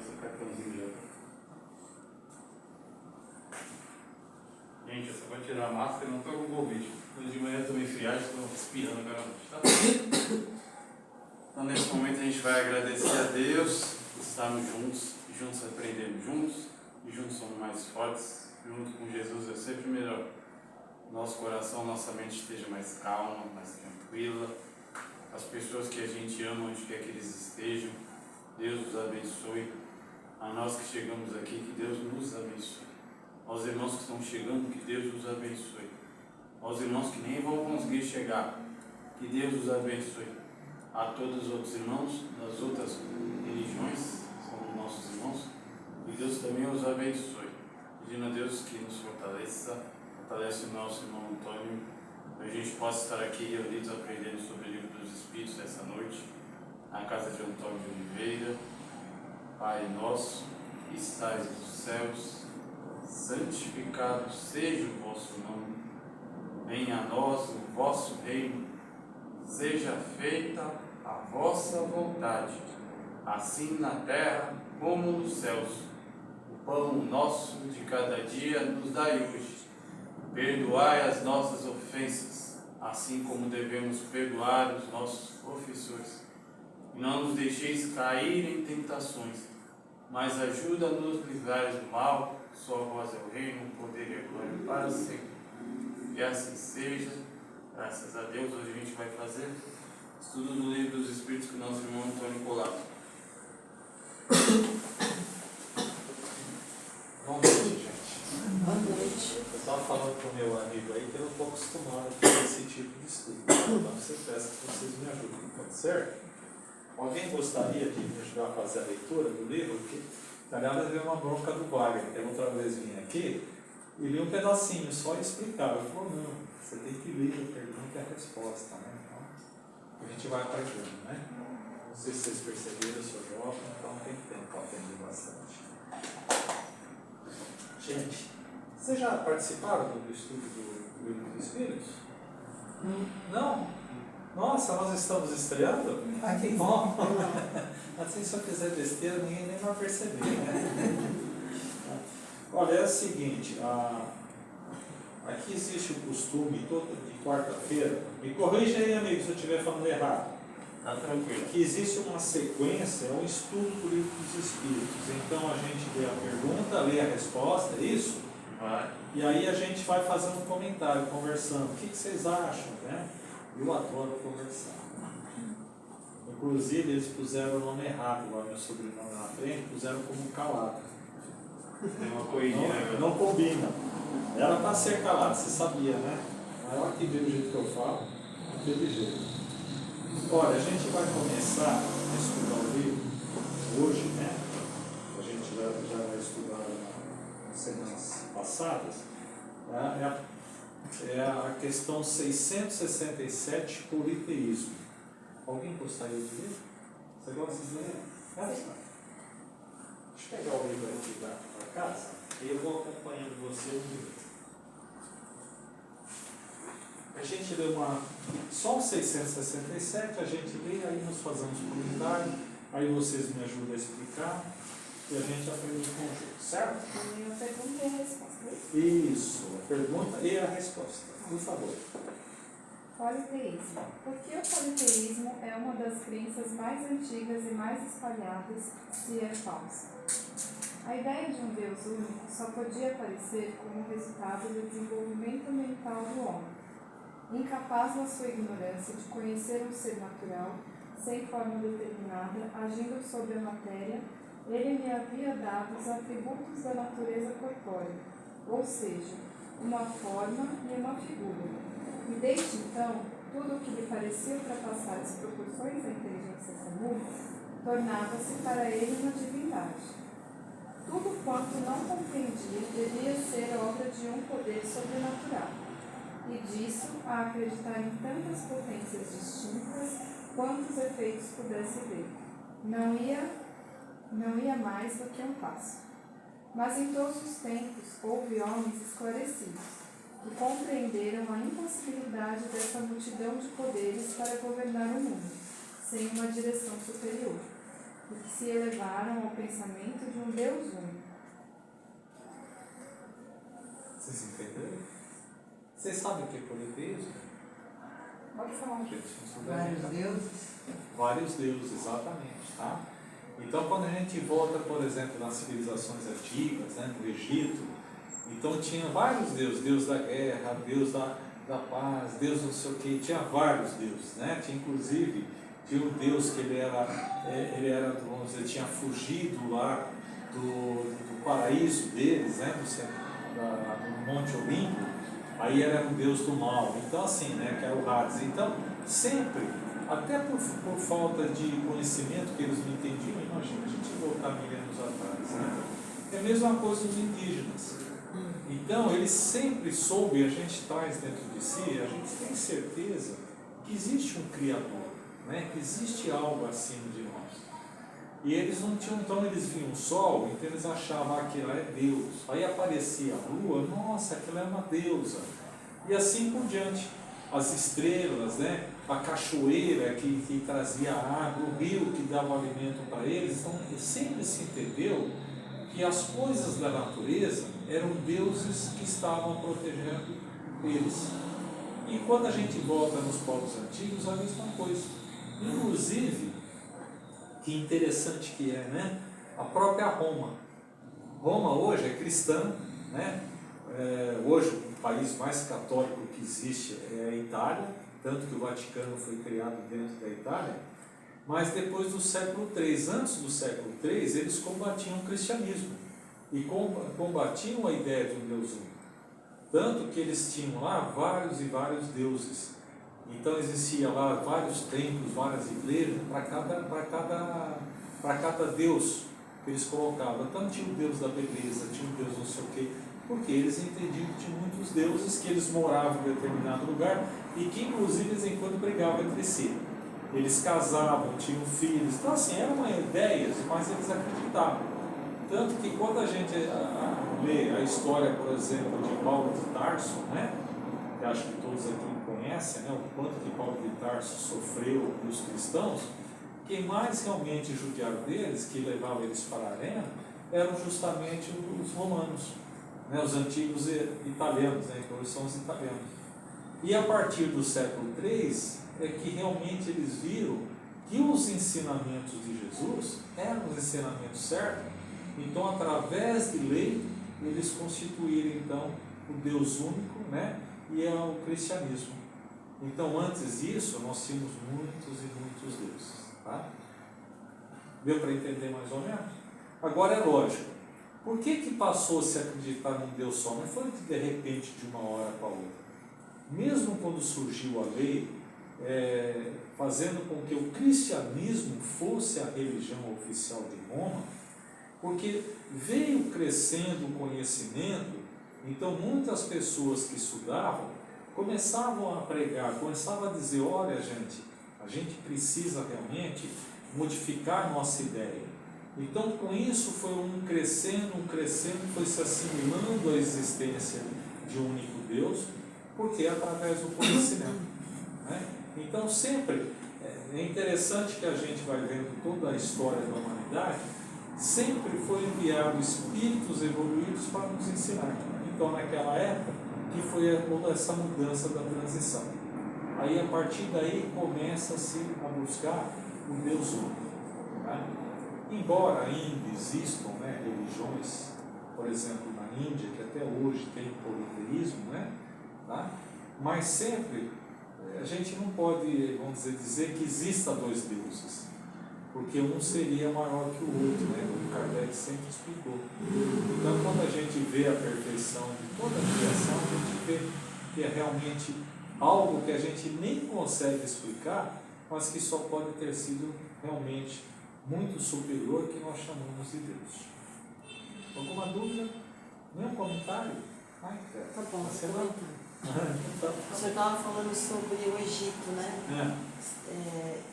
seu cartãozinho já. Gente, eu só vou tirar a máscara e não estou com Covid. Hoje de manhã eu tomei friagem, estou espirrando agora à noite, tá? Então nesse momento a gente vai agradecer a Deus por estarmos juntos aprendendo juntos, e juntos somos mais fortes, junto com Jesus é sempre melhor. Nosso coração, nossa mente esteja mais calma, mais tranquila. As pessoas que a gente ama, onde quer que eles estejam, Deus os abençoe. A nós que chegamos aqui, que Deus nos abençoe. Aos irmãos que estão chegando, que Deus os abençoe. Aos irmãos que nem vão conseguir chegar, que Deus os abençoe. A todos os outros irmãos das outras religiões, são nossos irmãos, e Deus também os abençoe. Pedindo a Deus que nos fortalece o nosso irmão Antônio, para a gente possa estar aqui reunidos aprendendo sobre o livro dos Espíritos essa noite, na casa de Antônio de Oliveira. Pai nosso, que estais nos céus, santificado seja o vosso nome. Venha a nós o vosso reino. Seja feita a vossa vontade, assim na terra como nos céus. O pão nosso de cada dia nos dai hoje. Perdoai as nossas ofensas, assim como devemos perdoar os nossos ofensores. E não nos deixeis cair em tentações, mas ajuda-nos a livrar do mal. Só vós é o reino, o poder e a glória para sempre. E assim seja. Graças a Deus, hoje a gente vai fazer estudo do livro dos Espíritos com o nosso irmão Antônio Colato. Boa noite, gente. Boa noite. Eu estava falando com o meu amigo aí que eu não estou acostumado a fazer esse tipo de estudo. Então, você peça que vocês me ajudem, pode ser? Alguém gostaria de me ajudar a fazer a leitura do livro? Porque, aliás, veio uma bronca do Wagner, que outra vez vinha aqui e li um pedacinho só e explicava. Ele falou, não, você tem que ler a pergunta e a resposta, né? Então, a gente vai aprendendo, né? Não sei se vocês perceberam, eu sou jovem, então tem tempo para aprender bastante. Gente, vocês já participaram do estudo do Livro dos Espíritos? Não? Nossa, nós estamos estreando? Ah, que bom! Assim, se eu fizer besteira, ninguém nem vai perceber, né? Olha, é o seguinte, aqui existe o costume, todo de quarta-feira, me corrija aí, amigo, se eu estiver falando errado. Tá tranquilo. Que existe uma sequência, um estudo do Livro dos Espíritos. Então a gente lê a pergunta, lê a resposta, é isso? Vai. E aí a gente vai fazendo um comentário, conversando. O que vocês acham, né? Eu adoro conversar. Inclusive eles puseram o nome errado, lá meu sobrenome na frente, puseram como Calada. Tem uma corridinha, né? Não combina. Era para ser Calada, você sabia, né? Mas ela que vê o jeito que eu falo, não teve jeito. Olha, a gente vai começar a estudar o livro hoje, né? A gente já vai estudar nas semanas passadas. É a questão 667, politeísmo. Alguém gostaria de ler? Você gosta de ler? Deixa eu pegar o livro aqui para casa e eu vou acompanhando você no livro. A gente lê só o 667, a gente lê, aí nós fazemos um comentário, aí vocês me ajudam a explicar e a gente aprende em conjunto, certo? E a pergunta e a resposta. Isso, a pergunta e a resposta, por favor. Politeísmo. Por que o politeísmo é uma das crenças mais antigas e mais espalhadas se é falsa? A ideia de um Deus único só podia aparecer como resultado do desenvolvimento mental do homem. Incapaz na sua ignorância de conhecer um ser natural, sem forma determinada, agindo sobre a matéria, ele me havia dado os atributos da natureza corpórea, ou seja, uma forma e uma figura. E desde então, tudo o que lhe parecia ultrapassar as proporções da inteligência comum, tornava-se para ele uma divindade. Tudo quanto não compreendia devia ser obra de um poder sobrenatural. E disso a acreditar em tantas potências distintas quantos efeitos pudesse ver. Não ia mais do que um passo. Mas em todos os tempos houve homens esclarecidos, que compreenderam a impossibilidade dessa multidão de poderes para governar o mundo, sem uma direção superior. e que se elevaram ao pensamento de um Deus único. Vocês entenderam? Vocês sabem o que é politeísmo? Pode falar, gente. Vários deuses. Vários deuses, exatamente. Tá? Então, quando a gente volta, por exemplo, nas civilizações antigas, né, no Egito, então tinha vários deuses, Deus da guerra, Deus da paz, Deus não sei o que, tinha vários deuses, né? Tinha, inclusive, tinha um Deus que ele era, vamos dizer, tinha fugido lá do paraíso deles, né? Do Monte Olimpo, aí era um Deus do mal, então assim, né, que era o Hades. Então, sempre, até por falta de conhecimento que eles não entendiam, imagina, a gente voltar milênios atrás, né? É a mesma coisa dos indígenas. Então, eles sempre soube, a gente traz dentro de si, a gente tem certeza que existe um Criador, né? Que existe algo acima de nós. E eles não tinham, então eles viam o sol, então eles achavam que aquilo é Deus. Aí aparecia a lua, nossa, aquilo é uma deusa. E assim por diante. As estrelas, né? A cachoeira que trazia água, o rio que dava alimento para eles. Então, sempre se entendeu que as coisas da natureza eram deuses que estavam protegendo eles. E quando a gente volta nos povos antigos, a mesma coisa. Inclusive, que interessante que é, né? A própria Roma. Roma hoje é cristã, né? Hoje o país mais católico que existe é a Itália, tanto que o Vaticano foi criado dentro da Itália. Mas depois do século III, antes do século III, eles combatiam o cristianismo e combatiam a ideia de um Deus único. Tanto que eles tinham lá vários e vários deuses. Então existia lá vários templos, várias igrejas para cada deus que eles colocavam. Então tinha o Deus da beleza, tinha o Deus não sei o quê, porque eles entendiam que tinha muitos deuses, que eles moravam em determinado lugar e que inclusive de vez em quando brigavam entre si. Eles casavam, tinham filhos, então assim, eram ideias, mas eles acreditavam. Tanto que quando a gente lê a história, por exemplo, de Paulo de Tarso, né, que acho que todos aqui conhecem, né, o quanto que Paulo de Tarso sofreu dos cristãos, quem mais realmente judiaram deles, que levavam eles para a arena, eram justamente os romanos, né, os antigos italianos, né, que hoje são os italianos. E a partir do século III é que realmente eles viram que os ensinamentos de Jesus eram os ensinamentos certos. Então, através de lei, eles constituíram então o Deus único, né, e é o cristianismo. Então, antes disso, nós tínhamos muitos e muitos deuses. Tá? Deu para entender mais ou menos? Agora é lógico. Por que passou a se acreditar num Deus só? Não foi de repente de uma hora para outra. Mesmo quando surgiu a lei, fazendo com que o cristianismo fosse a religião oficial de Roma, porque veio crescendo o conhecimento, então muitas pessoas que estudavam começavam a pregar, começavam a dizer, olha gente, a gente precisa realmente modificar a nossa ideia. Então com isso foi um crescendo, foi se assimilando a existência de um único Deus, porque é através do conhecimento. Né? Então sempre, é interessante que a gente vai vendo toda a história da humanidade, sempre foi enviado espíritos evoluídos para nos ensinar. Então naquela época, que foi toda essa mudança da transição. Aí a partir daí começa-se a buscar o Deus único. Tá? Embora ainda existam, né, religiões, por exemplo na Índia, que até hoje tem politeísmo, né, tá? Mas sempre a gente não pode, vamos dizer que exista dois deuses, porque um seria maior que o outro, né? O Kardec sempre explicou. Então, quando a gente vê a perfeição de toda a criação, a gente vê que é realmente algo que a gente nem consegue explicar, mas que só pode ter sido realmente muito superior que nós chamamos de Deus. Alguma dúvida? Nenhum comentário? Ai, Tá bom, você vou não? comentar. O senhor estava falando sobre o Egito, né?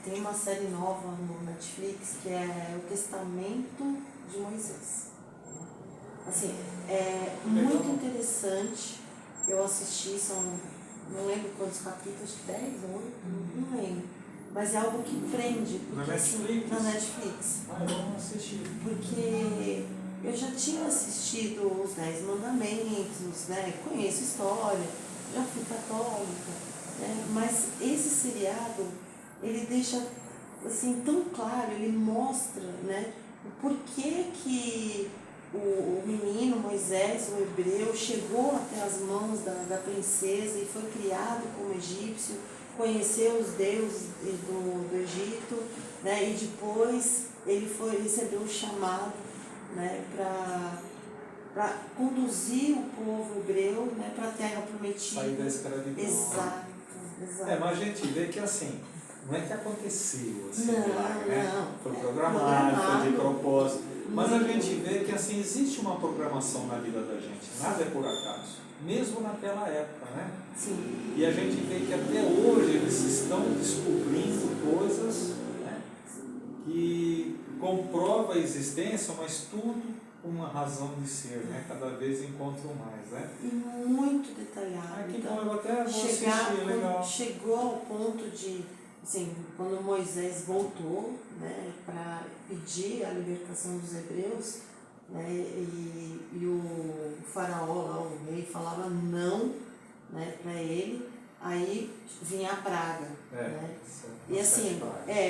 Tem uma série nova no Netflix que é O Testamento de Moisés. Assim, é muito interessante. Eu assisti, não lembro quantos capítulos, 10 ou 8, não lembro. mas é algo que prende. Na Porque, assim, Netflix? na Netflix. Vamos assistir. Porque eu já tinha assistido os 10 Mandamentos, né? Conheço história, já fui católica, né? Mas esse seriado, ele deixa assim tão claro, ele mostra, né, o porquê que o menino Moisés, o hebreu, chegou até as mãos da princesa e foi criado como egípcio, conheceu os deuses do Egito, né, e depois ele recebeu o chamado, né, para conduzir o povo hebreu, né, para a terra prometida. Sair da escravidão. Exato. Mas a gente vê que assim, não é que aconteceu assim, Não, milagre, né? não. Foi programado, foi de propósito. Mas a gente vê que assim, existe uma programação na vida da gente, nada é por acaso. Mesmo naquela época, né? Sim. E a gente vê que até hoje eles estão descobrindo coisas, né, que comprova a existência, mas tudo com uma razão de ser, né? Cada vez encontram mais, né? E muito detalhado. Que Então, bom, eu até vou assistir, legal. chegou ao ponto de, assim, quando Moisés voltou, né, para pedir a libertação dos hebreus, né, e o faraó lá, o rei, falava não, né, para ele, aí vinha a praga, né? E assim,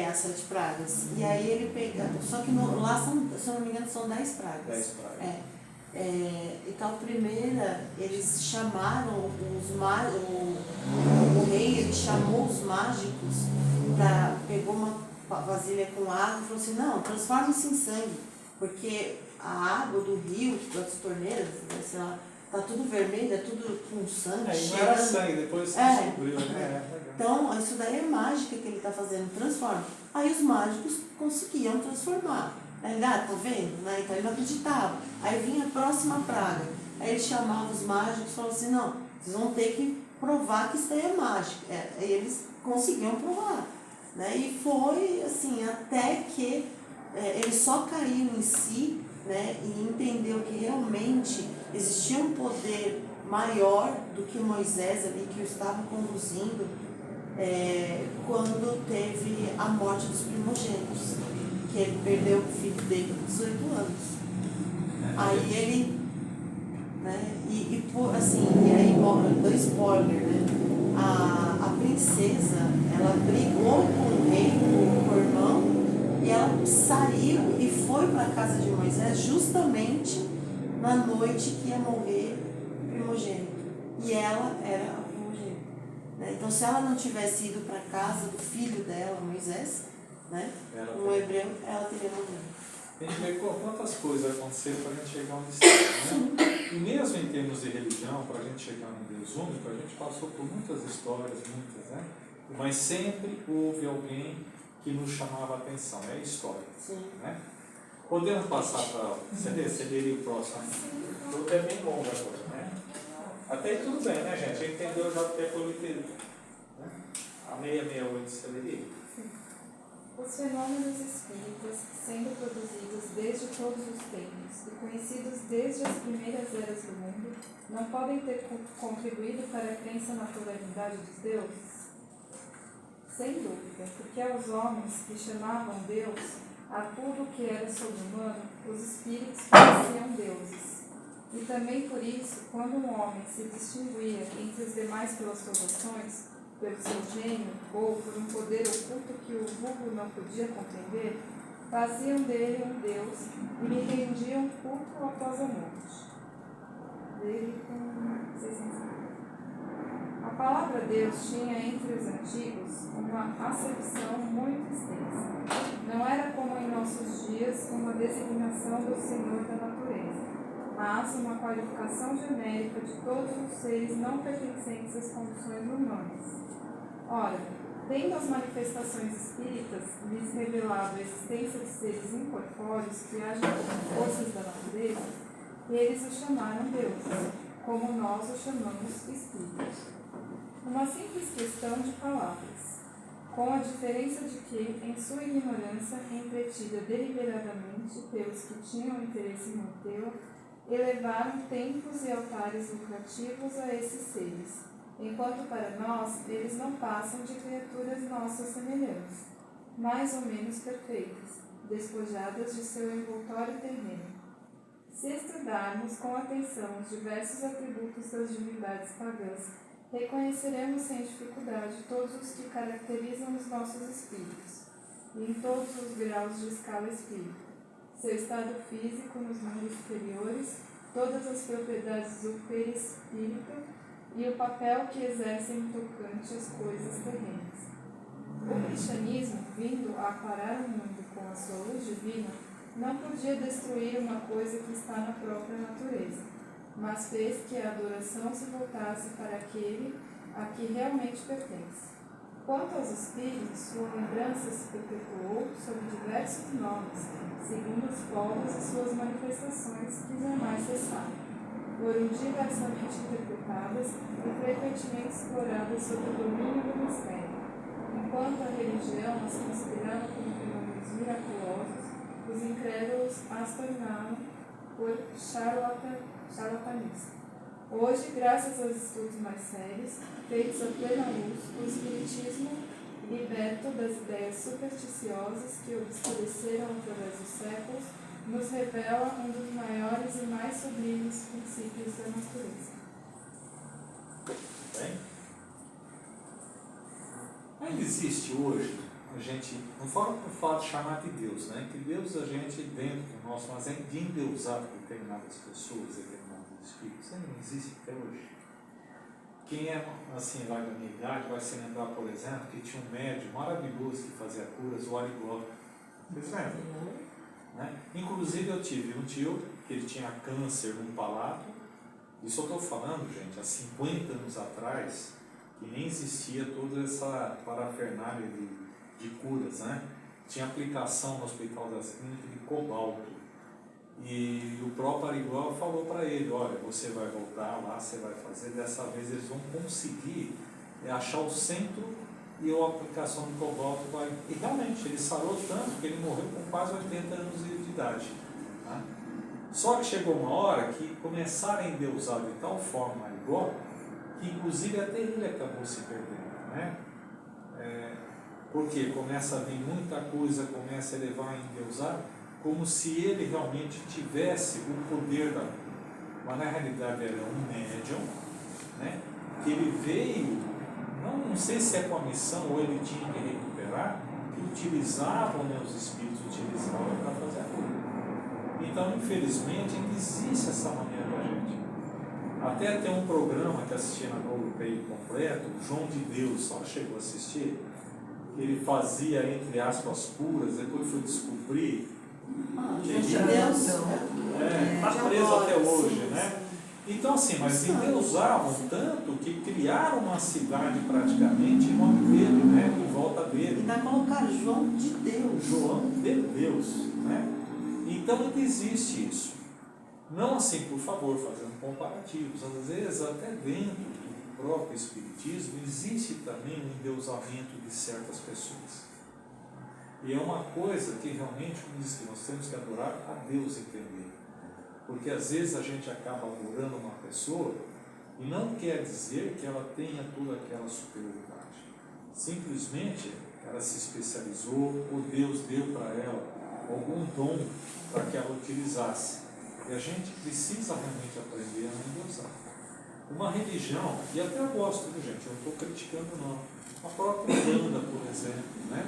as 7 pragas. E aí ele pega, só que lá são, se eu não me engano, são 10 pragas. 10 pragas. Então, a primeira, eles chamaram o rei, ele chamou os mágicos, pegou uma vasilha com água e falou assim, não, transforma-se em sangue, porque a água do rio, das torneiras, sei lá, tá tudo vermelho, é tudo com sangue. E não era sangue, depois se descobriu, né? Então, isso daí é mágica que ele está fazendo, transforma. Aí os mágicos conseguiam transformar. Aí, tá vendo? Né? Então ele não acreditava. Aí vinha a próxima praga. Aí ele chamava os mágicos e falava assim, não, vocês vão ter que provar que isso daí é mágica. Aí eles conseguiam provar. Né? E foi assim, até que ele só caiu em si, né, e entendeu que realmente existia um poder maior do que Moisés ali, que o estava conduzindo, quando teve a morte dos primogênitos, que ele perdeu o filho dele com 18 anos. Aí ele, né, e aí, do spoiler, né, a princesa, ela brigou com o rei, com o irmão, e ela saiu e foi para a casa de Moisés justamente na noite que ia morrer o primogênito. E ela era a primogênita. Né? Então, se ela não tivesse ido para a casa do filho dela, Moisés, né, um hebreu, ela teria morrido. A gente vê quantas coisas aconteceram para a gente chegar onde está, né? E mesmo em termos de religião, para a gente chegar num Deus único, a gente passou por muitas histórias, né? Mas sempre houve alguém que nos chamava a atenção, é a história. Né? Podemos passar para você ler o próximo? Tudo é bem longo agora, né? Até aí tudo bem, né, gente? A gente entendeu já o que é politeria. Né? A 668 você leria? Os fenômenos espíritas, sendo produzidos desde todos os tempos e conhecidos desde as primeiras eras do mundo, não podem ter contribuído para a crença na pluralidade dos deuses? Sem dúvida, porque aos homens que chamavam Deus, a tudo que era sobre-humano, os espíritos pareciam deuses. E também por isso, quando um homem se distinguia entre os demais pelas suas ações, pelo seu gênio ou por um poder oculto que o vulgo não podia compreender, faziam dele um Deus e lhe rendiam culto após a morte. Dele com 600. A palavra Deus tinha entre os antigos uma acepção muito extensa. Não era como em nossos dias uma designação do Senhor da natureza, mas uma qualificação genérica de todos os seres não pertencentes às condições humanas. Ora, tendo as manifestações espíritas lhes revelado a existência de seres incorpóreos que agem como forças da natureza, eles os chamaram deuses, como nós os chamamos espíritos. Uma simples questão de palavras, com a diferença de que, em sua ignorância, entretida deliberadamente pelos que tinham interesse em mantê-la, elevaram templos e altares lucrativos a esses seres, enquanto para nós eles não passam de criaturas nossas semelhantes, mais ou menos perfeitas, despojadas de seu envoltório terreno. Se estudarmos com atenção os diversos atributos das divindades pagãs, reconheceremos sem dificuldade todos os que caracterizam os nossos espíritos, e em todos os graus de escala espírita, seu estado físico nos mundos superiores, todas as propriedades do perispírito e o papel que exercem tocante às coisas terrenas. O cristianismo, vindo a aparar o mundo com a sua luz divina, não podia destruir uma coisa que está na própria natureza, mas fez que a adoração se voltasse para aquele a que realmente pertence. Quanto aos espíritos, sua lembrança se perpetuou sob diversos nomes, segundo os polos e suas manifestações que jamais cessaram. Foram diversamente interpretadas e frequentemente exploradas sob o domínio do mistério. Enquanto a religião as considerava como fenômenos miraculosos, os incrédulos as tornaram por charlatanismo. Hoje, graças aos estudos mais sérios, feitos a plena luz, o Espiritismo, liberto das ideias supersticiosas que obscureceram através dos séculos, nos revela um dos maiores e mais sublimes princípios da natureza. Bem? Ainda existe hoje, a gente, não fala por fato de chamar de Deus, né? Que Deus a gente dentro do nosso, mas é de endeusar determinadas pessoas, determinados espíritos, ainda não existe até hoje. Quem é assim, lá da minha idade, vai se lembrar, por exemplo, que tinha um médium maravilhoso que fazia curas, o Arigló. Vocês lembram? Né? Inclusive eu tive um tio que ele tinha câncer no palato. Isso eu estou falando, gente, há 50 anos atrás, que nem existia toda essa parafernália de curas, né? Tinha aplicação no Hospital das Clínicas de cobalto. E o próprio Arigló falou para ele, olha, você vai voltar lá, você vai fazer, dessa vez eles vão conseguir achar o centro e a aplicação de cobalto vai... E realmente, ele sarou tanto que ele morreu com quase 80 anos de idade. Né? Só que chegou uma hora que começaram a endeusar de tal forma Arigló, que inclusive até ele acabou se perdendo. Né? Porque começa a vir muita coisa, começa a elevar a endeusar, como se ele realmente tivesse o poder da cura. Mas na realidade era um médium, né? Que ele veio, não sei se é com a missão ou ele tinha que recuperar, que utilizavam, né, os espíritos utilizavam para fazer a cura. Então, infelizmente, ainda existe essa maneira da gente. Até tem um programa que assistia na Globo Play completo, o João de Deus, só chegou a assistir, que ele fazia, entre aspas, curas, depois foi descobrir. Está preso até hoje, né? Então assim, mas endeusavam tanto que criaram uma cidade praticamente em nome dele, né? Em volta dele. E vai colocar João de Deus. João de Deus, né? Então ainda existe isso. Não assim, por favor, fazendo comparativos, às vezes até dentro do próprio Espiritismo existe também um endeusamento de certas pessoas. E é uma coisa que realmente, como diz que nós temos que adorar a Deus entender. Porque às vezes a gente acaba adorando uma pessoa e não quer dizer que ela tenha toda aquela superioridade. Simplesmente ela se especializou, ou Deus deu para ela algum dom para que ela utilizasse. E a gente precisa realmente aprender a endeusar. Uma religião, e até eu gosto, viu, gente? Eu não estou criticando não. A própria Umbanda, por exemplo, né?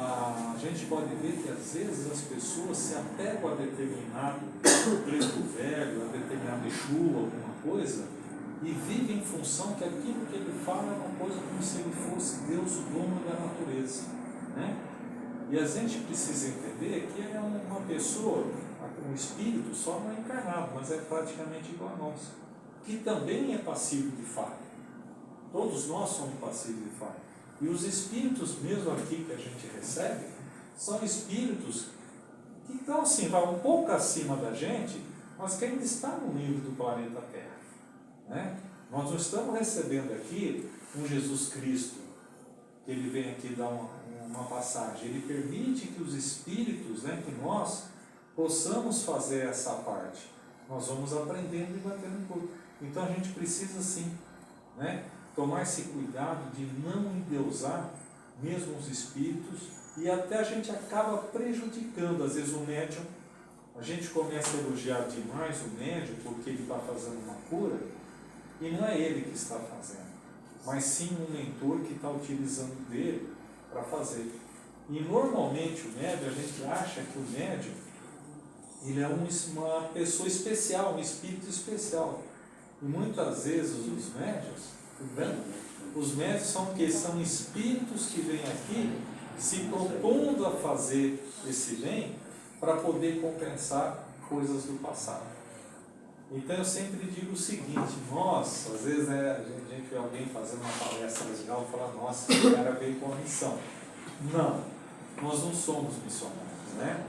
A gente pode ver que às vezes as pessoas se apegam a determinado preto velho, a determinado Exu, alguma coisa, e vivem em função que aquilo que ele fala é uma coisa como se ele fosse Deus, o dono da natureza. Né? E a gente precisa entender que é uma pessoa, um espírito, só não é encarnado, mas é praticamente igual a nós, que também é passivo de falha. Todos nós somos passivos de falha. E os espíritos, mesmo aqui que a gente recebe, são espíritos que estão assim, vai um pouco acima da gente, mas que ainda está no nível do planeta Terra. Né? Nós não estamos recebendo aqui um Jesus Cristo, que ele vem aqui dar uma passagem. Ele permite que os espíritos, né, que nós possamos fazer essa parte. Nós vamos aprendendo e batendo em corpo. Então a gente precisa sim, né? Tomar esse cuidado de não endeusar mesmo os espíritos, e até a gente acaba prejudicando, às vezes, o médium. A gente começa a elogiar demais o médium porque ele está fazendo uma cura, e não é ele que está fazendo, mas sim um mentor que está utilizando dele para fazer. E normalmente o médium, a gente acha que o médium ele é uma pessoa especial, um espírito especial. E muitas vezes os médiuns são o quê? São espíritos que vêm aqui se propondo a fazer esse bem para poder compensar coisas do passado. Então eu sempre digo o seguinte, nós, às vezes a gente vê alguém fazendo uma palestra legal e fala, nossa, esse cara veio com a missão. Não, nós não somos missionários, né?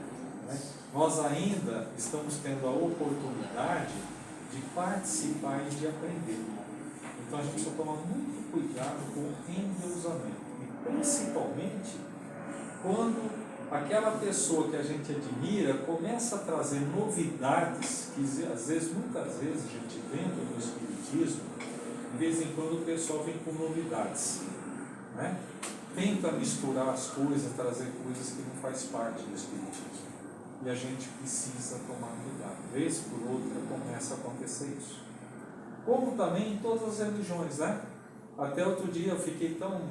Nós ainda estamos tendo a oportunidade de participar e de aprender. Então a gente precisa tomar muito cuidado com o endeusamento. E principalmente quando aquela pessoa que a gente admira começa a trazer novidades, que às vezes, muitas vezes, a gente dentro do Espiritismo, de vez em quando o pessoal vem com novidades, né? Tenta misturar as coisas, trazer coisas que não faz parte do Espiritismo. E a gente precisa tomar cuidado. Vez por outra começa a acontecer isso. Como também em todas as religiões, né? Até outro dia eu fiquei tão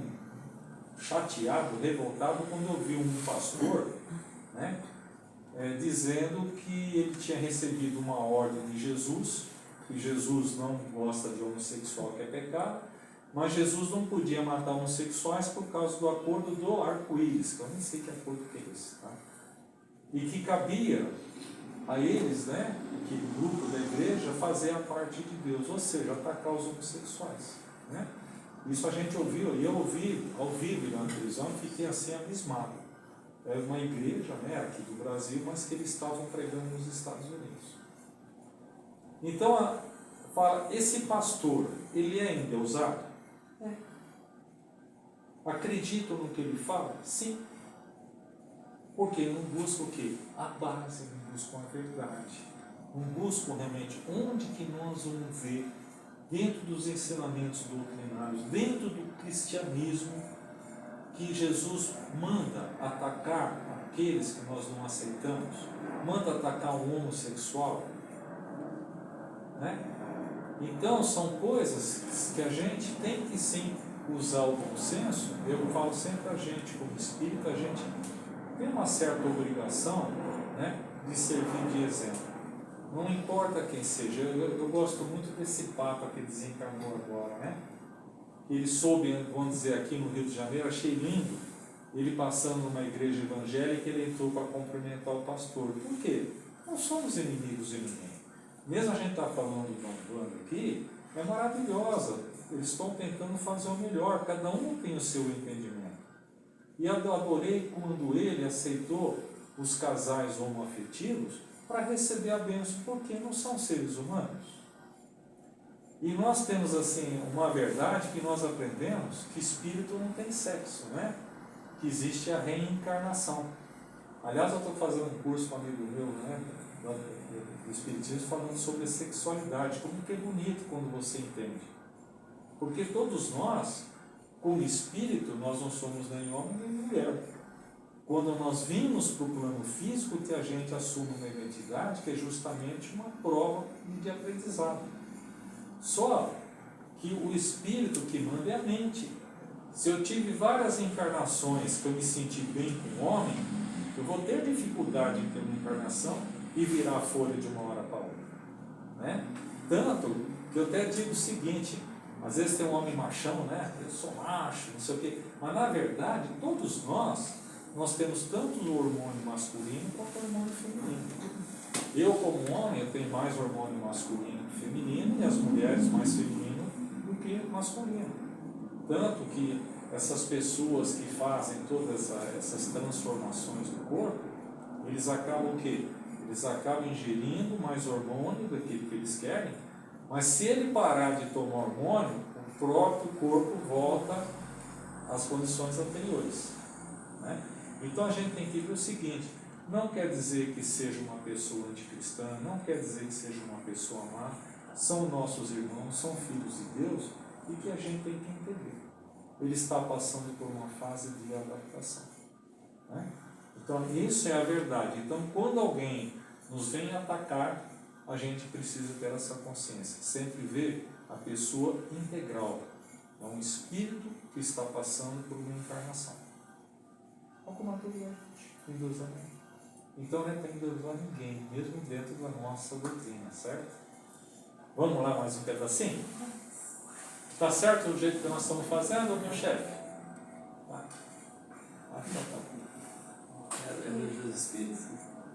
chateado, revoltado, quando eu vi um pastor, né, dizendo que ele tinha recebido uma ordem de Jesus, que Jesus não gosta de homossexual, que é pecado, mas Jesus não podia matar homossexuais por causa do acordo do arco-íris, que eu nem sei que acordo que é esse, tá? E que cabia a eles, né, aquele grupo da igreja, fazer a parte de Deus, ou seja, atacar os homossexuais, né? Isso a gente ouviu, e eu ouvi ao vivo na televisão e fiquei assim abismado. É uma igreja, né, aqui do Brasil, mas que eles estavam pregando nos Estados Unidos. Então, esse pastor, ele é endeusado? É. Acredito no que ele fala? Sim. Porque não busca o quê? A base, não buscam a verdade. Não buscam realmente onde que nós vamos ver, dentro dos ensinamentos doutrinários, dentro do cristianismo, que Jesus manda atacar aqueles que nós não aceitamos, manda atacar o homossexual, né? Então são coisas que a gente tem que sim usar o bom senso. Eu falo sempre a gente, como espírita, a gente tem uma certa obrigação, né, de servir de exemplo. Não importa quem seja, eu gosto muito desse Papa que desencarnou agora, né? Ele soube, vamos dizer, aqui no Rio de Janeiro, achei lindo, ele passando numa igreja evangélica, ele entrou para cumprimentar o pastor. Por quê? Não somos inimigos de ninguém. Mesmo a gente está falando de uma banda aqui, é maravilhosa. Eles estão tentando fazer o melhor, cada um tem o seu entendimento. E eu adorei quando ele aceitou os casais homoafetivos para receber a bênção, porque não são seres humanos. E nós temos assim uma verdade que nós aprendemos, que espírito não tem sexo, né? Que existe a reencarnação. Aliás, eu estou fazendo um curso com um amigo meu, né, do Espiritismo, falando sobre a sexualidade, como que é bonito quando você entende. Porque todos nós, como espírito, nós não somos nem homem nem mulher. Quando nós vimos para o plano físico, que a gente assume uma identidade que é justamente uma prova de aprendizado. Só que o espírito que manda é a mente. Se eu tive várias encarnações que eu me senti bem com o homem, eu vou ter dificuldade em ter uma encarnação e virar a folha de uma hora para outra, né? Tanto que eu até digo o seguinte, às vezes tem um homem machão, né? Eu sou macho, não sei o quê, mas na verdade todos nós temos tanto o hormônio masculino quanto o hormônio feminino. Eu, como homem, eu tenho mais hormônio masculino que feminino, e as mulheres mais feminino do que masculino. Tanto que essas pessoas que fazem todas essas transformações do corpo, eles acabam o quê? Eles acabam ingerindo mais hormônio daquilo que eles querem, mas se ele parar de tomar hormônio, o próprio corpo volta às condições anteriores, né? Então a gente tem que ver o seguinte, não quer dizer que seja uma pessoa anticristã, não quer dizer que seja uma pessoa má, são nossos irmãos, são filhos de Deus, e que a gente tem que entender. Ele está passando por uma fase de adaptação. Né? Então, isso é a verdade. Então, quando alguém nos vem atacar, a gente precisa ter essa consciência. Sempre ver a pessoa integral. É um espírito que está passando por uma encarnação. Alguma dúvida? Então, não é para endeusar ninguém, mesmo dentro da nossa doutrina, certo? Vamos lá mais um pedacinho? Está certo o jeito que nós estamos fazendo, meu chefe? Tá. É dos espíritos.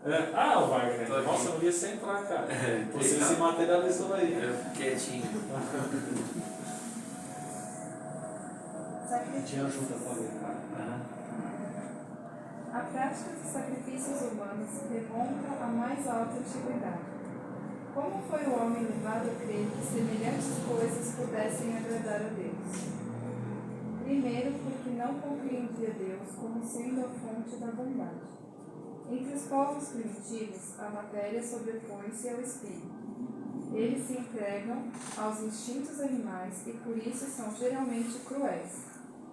O Wagner. Nossa, não ia sem entrar, cara. Você se materializou aí. Quietinho. Te ajuda a fabricar. A prática dos sacrifícios humanos remonta à mais alta antiguidade. Como foi o homem levado a crer que semelhantes coisas pudessem agradar a Deus? Primeiro, porque não compreendia Deus como sendo a fonte da bondade. Entre os povos primitivos, a matéria sobrepõe-se ao espírito. Eles se entregam aos instintos animais e por isso são geralmente cruéis,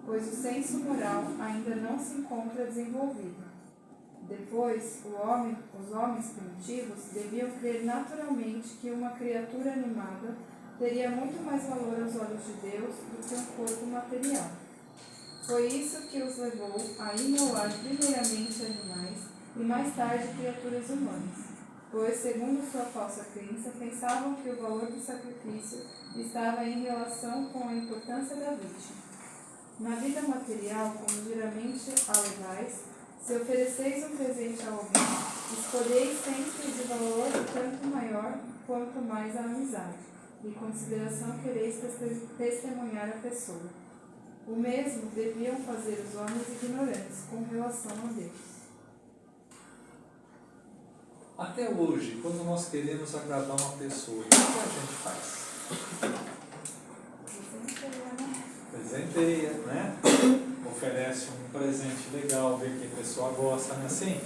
pois o senso moral ainda não se encontra desenvolvido. Depois, os homens primitivos deviam crer naturalmente que uma criatura animada teria muito mais valor aos olhos de Deus do que um corpo material. Foi isso que os levou a imolar primeiramente animais e mais tarde criaturas humanas, pois, segundo sua falsa crença, pensavam que o valor do sacrifício estava em relação com a importância da vítima. Na vida material, como geralmente alegais, se ofereceis um presente a alguém, escolheis sempre de valor tanto maior quanto mais a amizade, e consideração quereis testemunhar a pessoa. O mesmo deviam fazer os homens ignorantes com relação a Deus. Até hoje, quando nós queremos agradar uma pessoa, o que a gente faz? Presenteia, né? Oferece um presente legal, vê que a pessoa gosta, não é assim? Sim.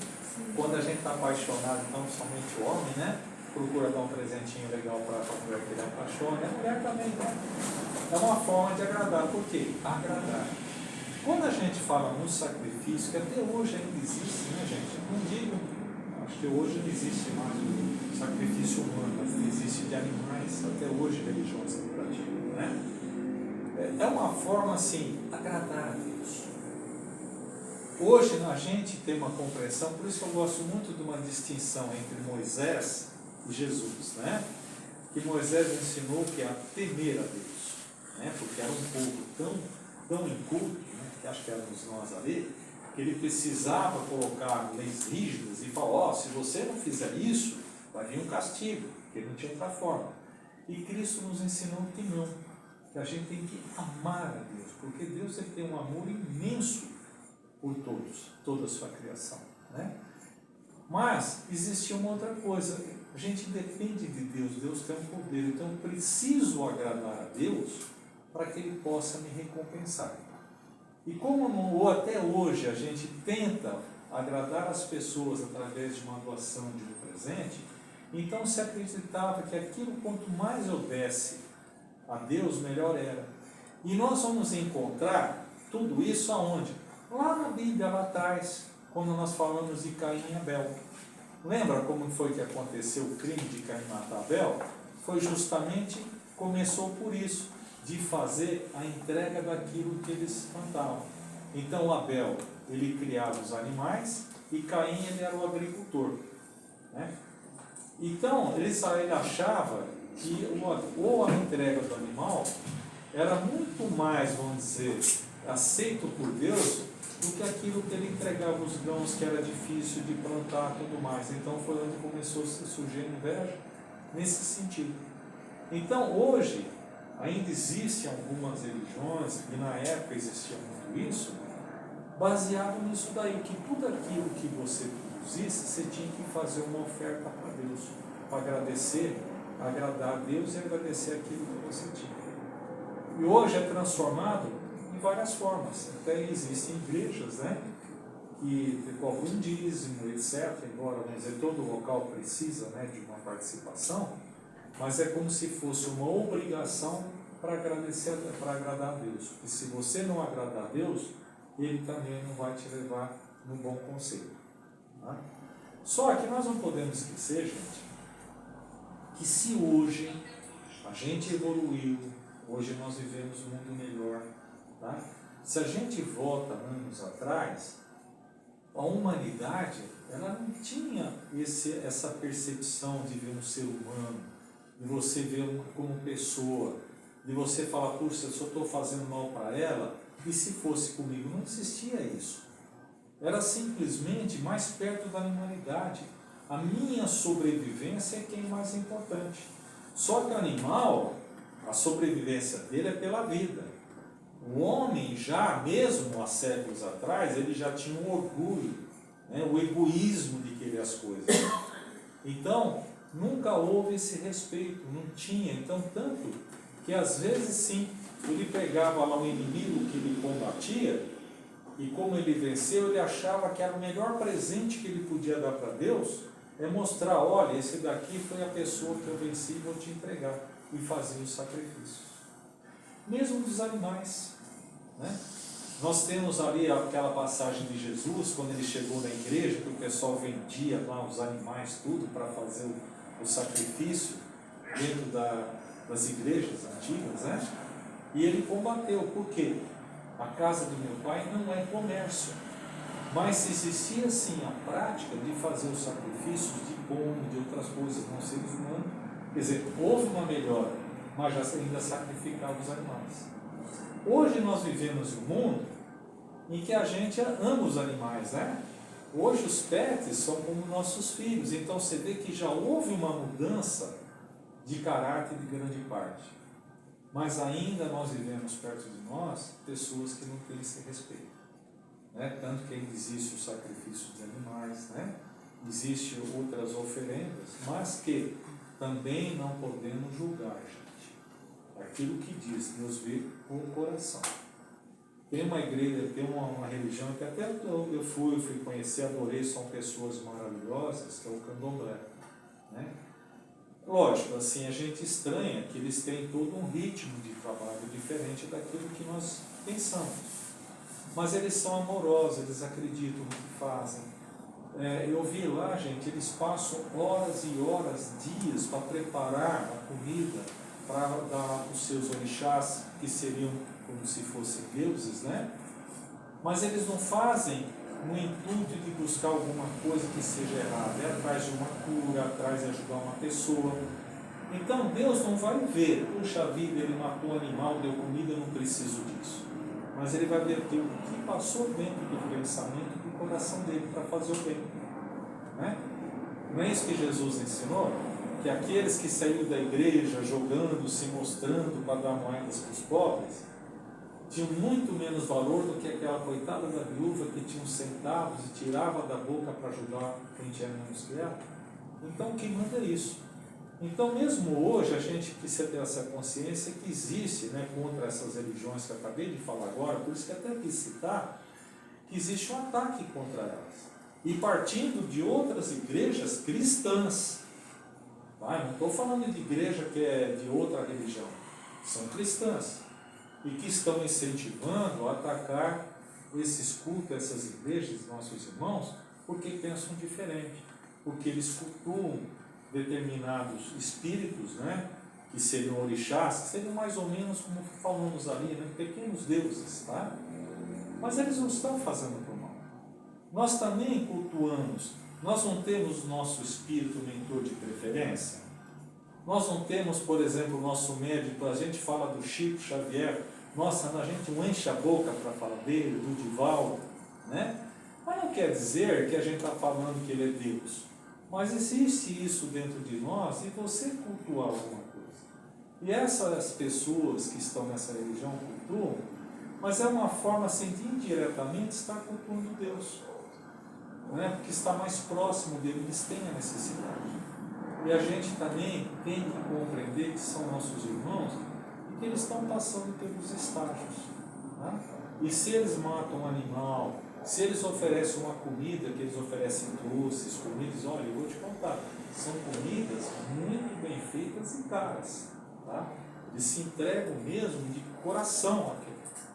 Quando a gente está apaixonado, então somente o homem, né? Procura dar um presentinho legal para a mulher que ele apaixona, a mulher também, né? É uma forma de agradar, por quê? Agradar. Quando a gente fala no sacrifício, que até hoje ainda existe, né, gente? Não digo, acho que hoje não existe mais o sacrifício humano, mas existe de animais, até hoje religiões que praticam, né? É uma forma assim, agradar a Deus. Hoje a gente tem uma compreensão, por isso eu gosto muito de uma distinção entre Moisés e Jesus, né? Que Moisés ensinou que é a temer a Deus, né? Porque era um povo tão inculto, né? Que acho que éramos nós ali, que ele precisava colocar leis rígidas e falar, se você não fizer isso, vai vir um castigo, porque não tinha outra forma. E Cristo nos ensinou que não, que a gente tem que amar a Deus, porque Deus ele tem um amor imenso por todos, toda a sua criação, né? Mas existia uma outra coisa, a gente depende de Deus, Deus tem um poder, então eu preciso agradar a Deus para que Ele possa me recompensar. E como ou até hoje a gente tenta agradar as pessoas através de uma doação de um presente, então se acreditava que aquilo quanto mais eu desse a Deus, melhor era. E nós vamos encontrar tudo isso aonde? Lá na Bíblia, lá atrás, quando nós falamos de Caim e Abel. Lembra como foi que aconteceu o crime de Caim matar Abel? Foi justamente, começou por isso, de fazer a entrega daquilo que eles plantavam. Então Abel, ele criava os animais e Caim, ele era o agricultor, né? Então, ele achava que ou a entrega do animal era muito mais, vamos dizer, aceito por Deus do que aquilo que ele entregava os grãos, que era difícil de plantar e tudo mais. Então foi onde começou a surgir a inveja nesse sentido. Então hoje ainda existem algumas religiões, e na época existia muito isso, baseado nisso daí, que tudo aquilo que você produzisse, você tinha que fazer uma oferta para Deus, para agradecer, agradar a Deus e agradecer aquilo que você tinha. E hoje é transformado em várias formas. Até existem igrejas, né, que cobram um dízimo, etc. Embora, vamos dizer, todo local precisa, né, de uma participação, mas é como se fosse uma obrigação para agradecer, para agradar a Deus. Porque se você não agradar a Deus, Ele também não vai te levar no bom conselho. Tá? Só que nós não podemos esquecer, gente, que se hoje a gente evoluiu, hoje nós vivemos um mundo melhor, tá? Se a gente volta anos atrás, a humanidade ela não tinha essa percepção de ver um ser humano, de você ver como pessoa, de você falar, puxa, eu só estou fazendo mal para ela, e se fosse comigo? Não existia isso. Era simplesmente mais perto da humanidade. A minha sobrevivência é que é mais importante. Só que o animal, a sobrevivência dele é pela vida. O homem já, mesmo há séculos atrás, ele já tinha um orgulho, né, o egoísmo de querer as coisas. Então, nunca houve esse respeito, não tinha. Então, tanto que às vezes sim, ele pegava lá um inimigo que ele combatia, e como ele venceu, ele achava que era o melhor presente que ele podia dar para Deus, é mostrar, olha, esse daqui foi a pessoa que eu venci e vou te entregar, e fazia o sacrifício. Mesmo dos animais, né? Nós temos ali aquela passagem de Jesus, quando ele chegou na igreja, que o pessoal vendia lá os animais, tudo, para fazer o sacrifício, dentro das igrejas antigas, né? E ele combateu, por quê? A casa do meu pai não é comércio, mas existia sim a prática de fazer os sacrifícios de pombo, de outras coisas, não seres humanos. Quer dizer, houve uma melhora, mas já ainda sacrificava os animais. Hoje nós vivemos um mundo em que a gente ama os animais, né? Hoje os pets são como nossos filhos, então você vê que já houve uma mudança de caráter de grande parte. Mas ainda nós vivemos perto de nós pessoas que não têm esse respeito, né? Tanto que ainda existe o sacrifício de animais, né? Existem outras oferendas, mas que também não podemos julgar, gente. Aquilo que diz, Deus vê o coração. Tem uma igreja, tem uma religião que até eu fui conhecer, adorei, são pessoas maravilhosas, que é o candomblé, né? Lógico, assim, a gente estranha que eles têm todo um ritmo de trabalho diferente daquilo que nós pensamos. Mas eles são amorosos, eles acreditam no que fazem. Eu vi lá, gente, eles passam horas e horas, dias, para preparar a comida para dar para os seus orixás, que seriam como se fossem deuses, né? Mas eles não fazem no intuito de buscar alguma coisa que seja errada, é atrás de uma cura, atrás de ajudar uma pessoa. Então Deus não vai ver, puxa vida, ele matou um animal, deu comida, eu não preciso disso. Mas ele vai ver o que passou dentro do pensamento do coração dele para fazer o bem, né? Não é isso que Jesus ensinou? Que aqueles que saíram da igreja jogando, se mostrando para dar moedas para os pobres, tinham muito menos valor do que aquela coitada da viúva que tinha uns centavos e tirava da boca para ajudar quem tinha menos que ela. Então, quem manda é isso. Então, mesmo hoje, a gente precisa ter essa consciência que existe, né, contra essas religiões que eu acabei de falar agora, por isso que até quis citar, que existe um ataque contra elas. E partindo de outras igrejas cristãs. Tá? Não estou falando de igreja que é de outra religião, são cristãs. E que estão incentivando a atacar esses cultos, essas igrejas, nossos irmãos, porque pensam diferente, porque eles cultuam determinados espíritos, né, que seriam orixás, que seriam mais ou menos como falamos ali, né, pequenos deuses, tá? Mas eles não estão fazendo por mal. Nós também cultuamos, nós não temos nosso espírito mentor de preferência. Nós não temos, por exemplo, o nosso médico, a gente fala do Chico Xavier, nossa, a gente não enche a boca para falar dele, do Divaldo, né? Mas não quer dizer que a gente está falando que ele é Deus. Mas existe isso dentro de nós e você cultuar alguma coisa. E essas pessoas que estão nessa religião cultuam, mas é uma forma assim de indiretamente estar cultuando Deus, né? Porque está mais próximo dele, eles têm a necessidade. E a gente também tem que compreender que são nossos irmãos e que eles estão passando pelos estágios. Tá? E se eles matam um animal, se eles oferecem uma comida, que eles oferecem doces, comidas, olha, eu vou te contar, são comidas muito bem feitas e caras. Tá? Eles se entregam mesmo de coração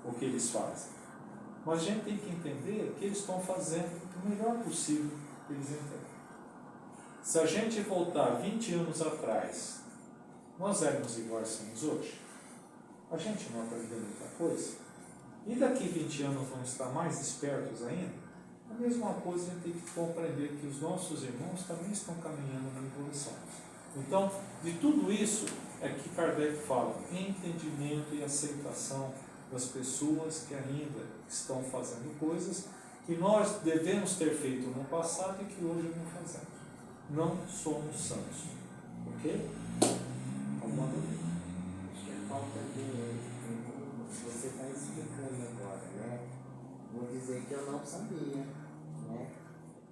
ao que eles fazem. Mas a gente tem que entender que eles estão fazendo o melhor possível que eles entendem. Se a gente voltar 20 anos atrás, nós éramos iguais somos hoje? A gente não aprendeu muita coisa? E daqui 20 anos vão estar mais espertos ainda? A mesma coisa a gente tem que compreender que os nossos irmãos também estão caminhando na evolução. Então, de tudo isso é que Kardec fala, entendimento e aceitação das pessoas que ainda estão fazendo coisas que nós devemos ter feito no passado e que hoje não fazemos. Não somos santos. Ok? Alguma dúvida? Acho que é falta de. Você está explicando agora, né? Vou dizer que eu não sabia, né?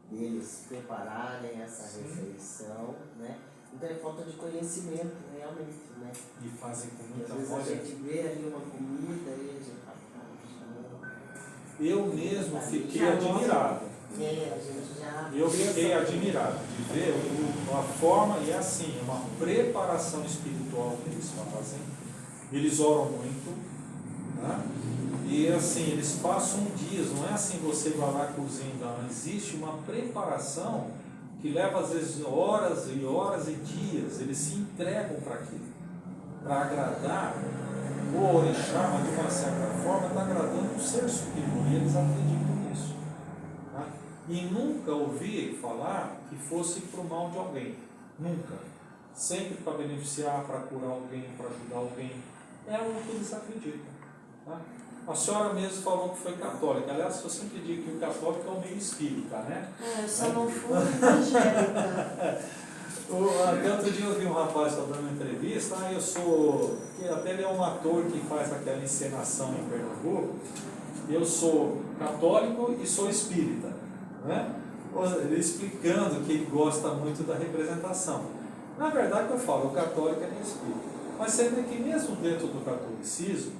Deles prepararem essa refeição, né? Então é falta de conhecimento, realmente, né? E fazem com Porque muita às vezes a voz. gente vê ali uma comida e a gente fala, Eu mesmo fiquei admirado. a gente já. Eu fiquei admirado de ver a forma, e é assim, uma preparação espiritual que eles fazem. Eles oram muito, né? E assim, eles passam dias, não é assim você vai lá cozinhar, não. Existe uma preparação que leva às vezes horas e horas e dias. Eles se entregam para aquilo, para agradar o orixá, mas de uma certa forma está agradando o ser superior, e eles acreditam nisso. Tá? E nunca ouvi falar que fosse para o mal de alguém, nunca. Sempre para beneficiar, para curar alguém, para ajudar alguém. É o que eles acreditam. Tá? A senhora mesmo falou que foi católica. Aliás, eu sempre digo que o católico é o meio espírita, né? Eu só não fui evangélica. Até outro dia eu vi um rapaz dando uma entrevista, eu sou, até ele é um ator que faz aquela encenação em Pernambuco, eu sou católico e sou espírita, né? Ele explicando que ele gosta muito da representação. Na verdade eu falo, o católico é meio espírita, mas você vê que mesmo dentro do catolicismo,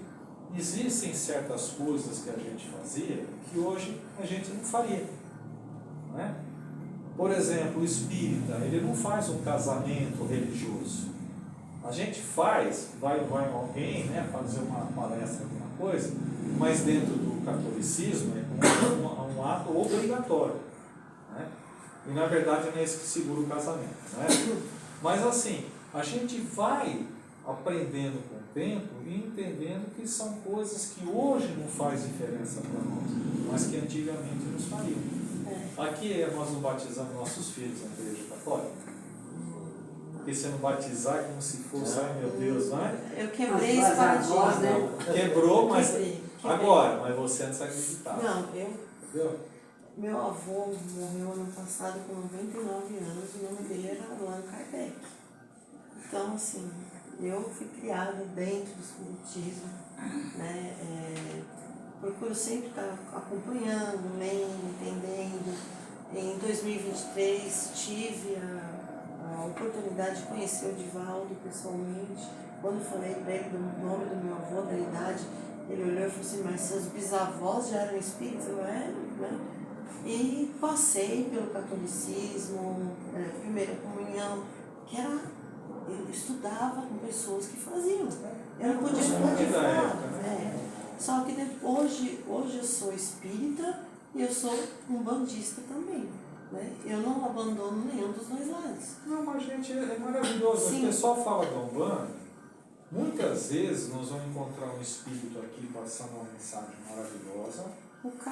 existem certas coisas que a gente fazia que hoje a gente não faria, não é? Por exemplo, o espírita, ele não faz um casamento religioso. A gente faz, vai alguém, né, fazer uma palestra, alguma coisa, mas dentro do catolicismo é um ato obrigatório. Né? E na verdade não é esse que segura o casamento. Né? Mas assim, a gente vai aprendendo com o tempo e entendendo que são coisas que hoje não faz diferença para nós, mas que antigamente nos fariam. Aqui nós não batizamos nossos filhos na igreja católica. Porque se não batizar é como se fosse, ai meu Deus, não é? Eu quebrei esse paradigma. Né? Quebrou, mas Quebrei. agora, mas você antes acreditava. Não, Entendeu? meu avô morreu ano passado com 99 anos, o nome dele era Allan Kardec. Então, assim, eu fui criada dentro do espiritismo, né? Procuro sempre estar acompanhando, lendo, entendendo. Em 2023 tive a oportunidade de conhecer o Divaldo pessoalmente. Quando falei para ele do nome do meu avô, da idade, ele olhou e falou assim, mas seus bisavós já eram espíritos? Eu era, né? E passei pelo catolicismo, primeira comunhão, que era, eu estudava com pessoas que faziam. Eu não podia estudar de fora. Só que hoje eu sou espírita e eu sou umbandista também. Né? Eu não abandono nenhum dos dois lados. Não, mas gente, é maravilhoso. Sim. O pessoal fala da Umbanda, muitas vezes nós vamos encontrar um espírito aqui passando uma mensagem maravilhosa.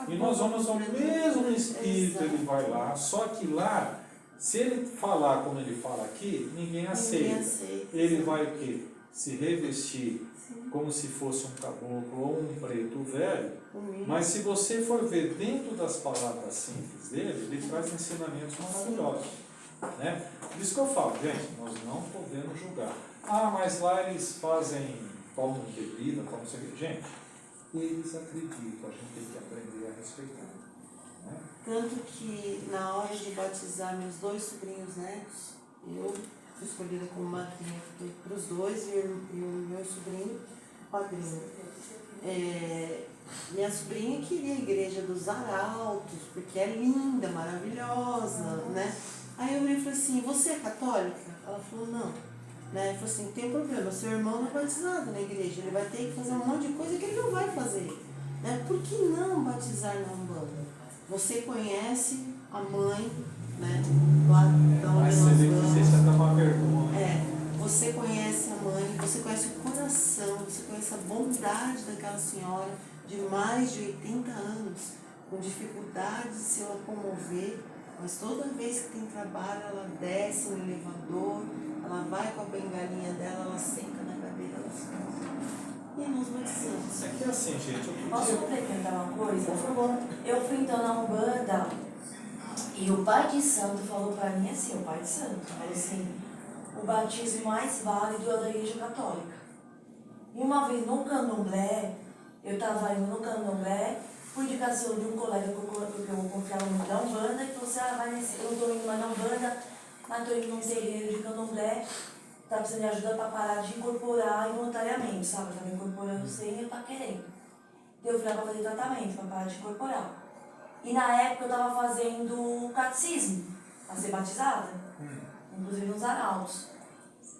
E nós vamos ao mesmo espírito, ele vai lá, só que lá, se ele falar como ele fala aqui, ninguém aceita. Ele vai o quê? Se revestir como se fosse um caboclo ou um preto velho, mas se você for ver dentro das palavras simples dele, ele traz ensinamentos maravilhosos. Né? Por isso que eu falo, gente, nós não podemos julgar. Ah, mas lá eles fazem, tomam bebida, tomam cerveja. Gente, eles acreditam, a gente tem que aprender a respeitar. Né? Tanto que na hora de batizar meus dois sobrinhos netos, eu fui escolhida como madrinha para os dois e o meu sobrinho padrinho. Minha sobrinha queria a igreja dos Arautos, porque é linda, maravilhosa, né? Aí eu falei assim, você é católica? Ela falou, não. Né? Ele falou assim, tem um problema, seu irmão não é batizado na igreja, ele vai ter que fazer um monte de coisa que ele não vai fazer. Né? Por que não batizar na Umbanda? Você conhece a mãe, né? Lá da onde Mas nós você vê que você vamos. está uma vergonha. Você conhece a mãe, você conhece o coração, você conhece a bondade daquela senhora de mais de 80 anos, com dificuldade de se locomover, mas toda vez que tem trabalho, ela desce no elevador, ela vai com a bengalinha dela, ela senta na cadeira, ela fica. E nos batizamos. Isso aqui é assim, gente. Eu Posso podia... complementar uma coisa? Por favor. Eu fui então na Umbanda e o pai de santo falou pra mim assim, o pai de santo falou assim, o batismo mais válido é o da igreja católica. E uma vez no candomblé, eu estava indo no candomblé, por indicação de um colega que eu confiava muito da Umbanda, e falou assim, vai nesse, eu estou indo mais na Umbanda, mas estou indo num terreiro de candomblé, tá precisando de ajuda para parar de incorporar involuntariamente, sabe? Estava incorporando sem eu tá querendo. Eu fui lá para fazer tratamento, para parar de incorporar. E na época eu estava fazendo catecismo, para ser batizada, inclusive nos arautos.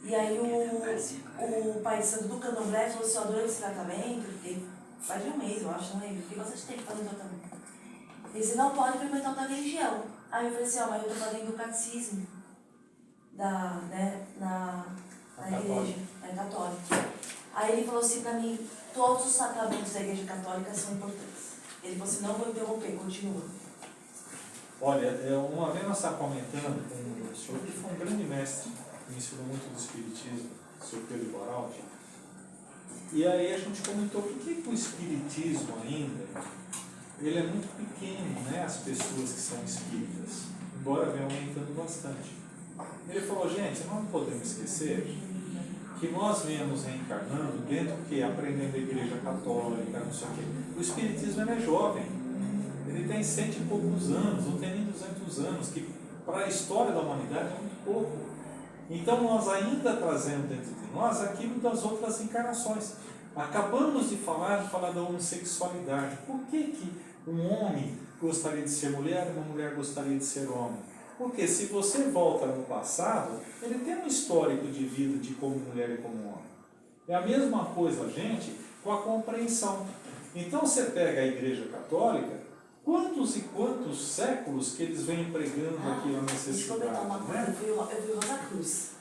E aí o pai de santo do candomblé falou assim, durante esse tratamento, fiquei mais de um mês, eu acho, não lembro, fiquei bastante tempo fazendo tratamento. Ele disse, não pode frequentar outra religião. Aí eu falei assim, mas eu estou fazendo o catecismo na igreja católica. Aí ele falou assim pra mim, todos os sacramentos da igreja católica são importantes. Ele falou assim, não vou interromper, continua. Olha, uma vez nós estávamos comentando com o senhor, que foi um grande mestre, que me ensinou muito do Espiritismo, o senhor Pedro Boraldi. E aí a gente comentou por que o Espiritismo ainda, ele é muito pequeno, né, as pessoas que são espíritas, embora venha aumentando bastante. Ele falou, gente, nós não podemos esquecer que nós viemos reencarnando dentro que aprendendo a igreja católica, não sei o quê. O Espiritismo ele é jovem, ele tem 100 e poucos anos, não tem nem 200 anos, que para a história da humanidade é muito pouco. Então nós ainda trazemos dentro de nós aquilo das outras encarnações. Acabamos de falar da homossexualidade. Por que um homem gostaria de ser mulher e uma mulher gostaria de ser homem? Porque se você volta no passado, ele tem um histórico de vida de como mulher e como homem. É a mesma coisa, gente, com a compreensão. Então você pega a Igreja Católica, quantos e quantos séculos que eles vêm pregando aqui a necessidade. Deixa eu comentar uma coisa, eu fui Rosa Cruz.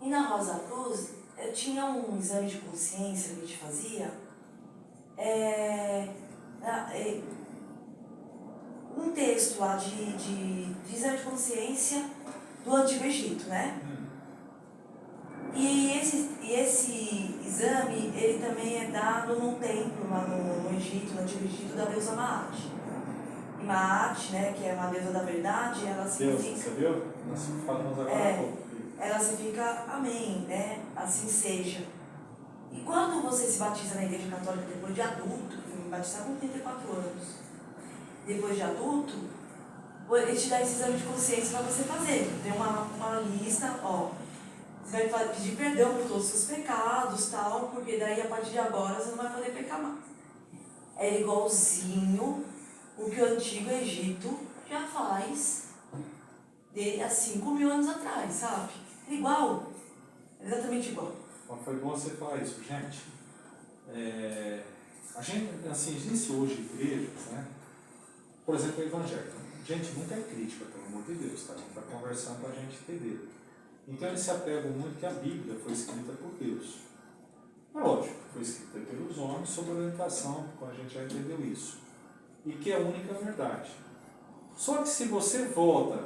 E na Rosa Cruz, eu tinha um exame de consciência que a gente fazia, um texto lá de exame de consciência do Antigo Egito, né? E esse exame, ele também é dado num templo lá no Egito, no Antigo Egito, da deusa Maat. E Maat, né, que é uma deusa da verdade, ela significa... Deus, você viu? Nós falamos agora há pouco. Ela significa amém, né? Assim seja. E quando você se batiza na Igreja Católica depois de adulto, eu me batizar com 34 anos, depois de adulto, ele te dá esse exame de consciência para você fazer. Tem uma lista, você vai pedir perdão por todos os seus pecados, tal, porque daí a partir de agora você não vai poder pecar mais. É igualzinho o que o Antigo Egito já faz há 5.000 anos atrás, sabe? É igual. É exatamente igual. Mas foi bom você falar isso, gente. A gente, assim, existe hoje igrejas, né? Por exemplo, o Evangelho. Gente, nunca é crítica, pelo amor de Deus, tá? A gente está conversando para a gente entender. Então eles se apegam muito que a Bíblia foi escrita por Deus. É lógico, foi escrita pelos homens sob orientação, como a gente já entendeu isso. E que é a única verdade. Só que se você volta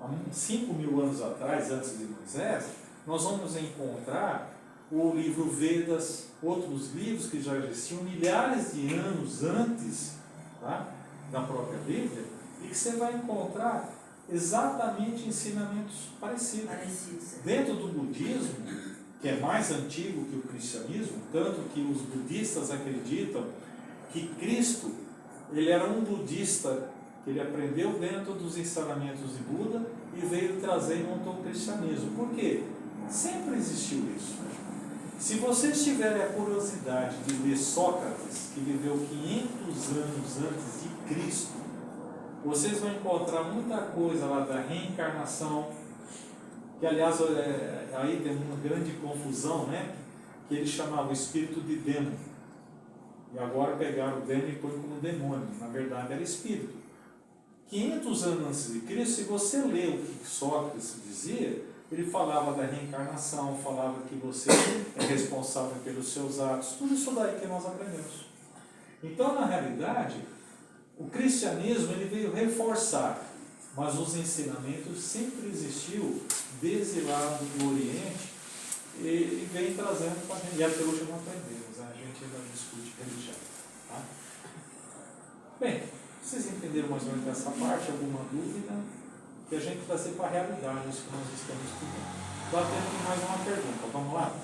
há 5.000 anos atrás, antes de Moisés, nós vamos encontrar o livro Vedas, outros livros que já existiam milhares de anos antes, tá, da própria Bíblia, e que você vai encontrar exatamente ensinamentos parecidos. Dentro do budismo, que é mais antigo que o cristianismo, tanto que os budistas acreditam que Cristo, ele era um budista, que ele aprendeu dentro dos ensinamentos de Buda e veio trazer e montou o cristianismo. Por quê? Sempre existiu isso. Se vocês tiverem a curiosidade de ler Sócrates, que viveu 500 anos antes de Cristo, vocês vão encontrar muita coisa lá da reencarnação, que aliás aí tem uma grande confusão, né? Que ele chamava o espírito de demo. E agora pegaram o demo e põe como demônio. Na verdade era espírito. 500 anos antes de Cristo, se você lê o que Sócrates dizia, ele falava da reencarnação, falava que você é responsável pelos seus atos, tudo isso daí que nós aprendemos. Então, na realidade, o cristianismo ele veio reforçar, mas os ensinamentos sempre existiu desde lá do Oriente e vem trazendo para a gente. E até hoje não aprendemos, né? A gente ainda discute religião. Tá? Bem, vocês entenderam mais ou menos essa parte? Alguma dúvida? Que a gente trazer para a realidade isso que nós estamos estudando. Batendo mais uma pergunta, vamos lá?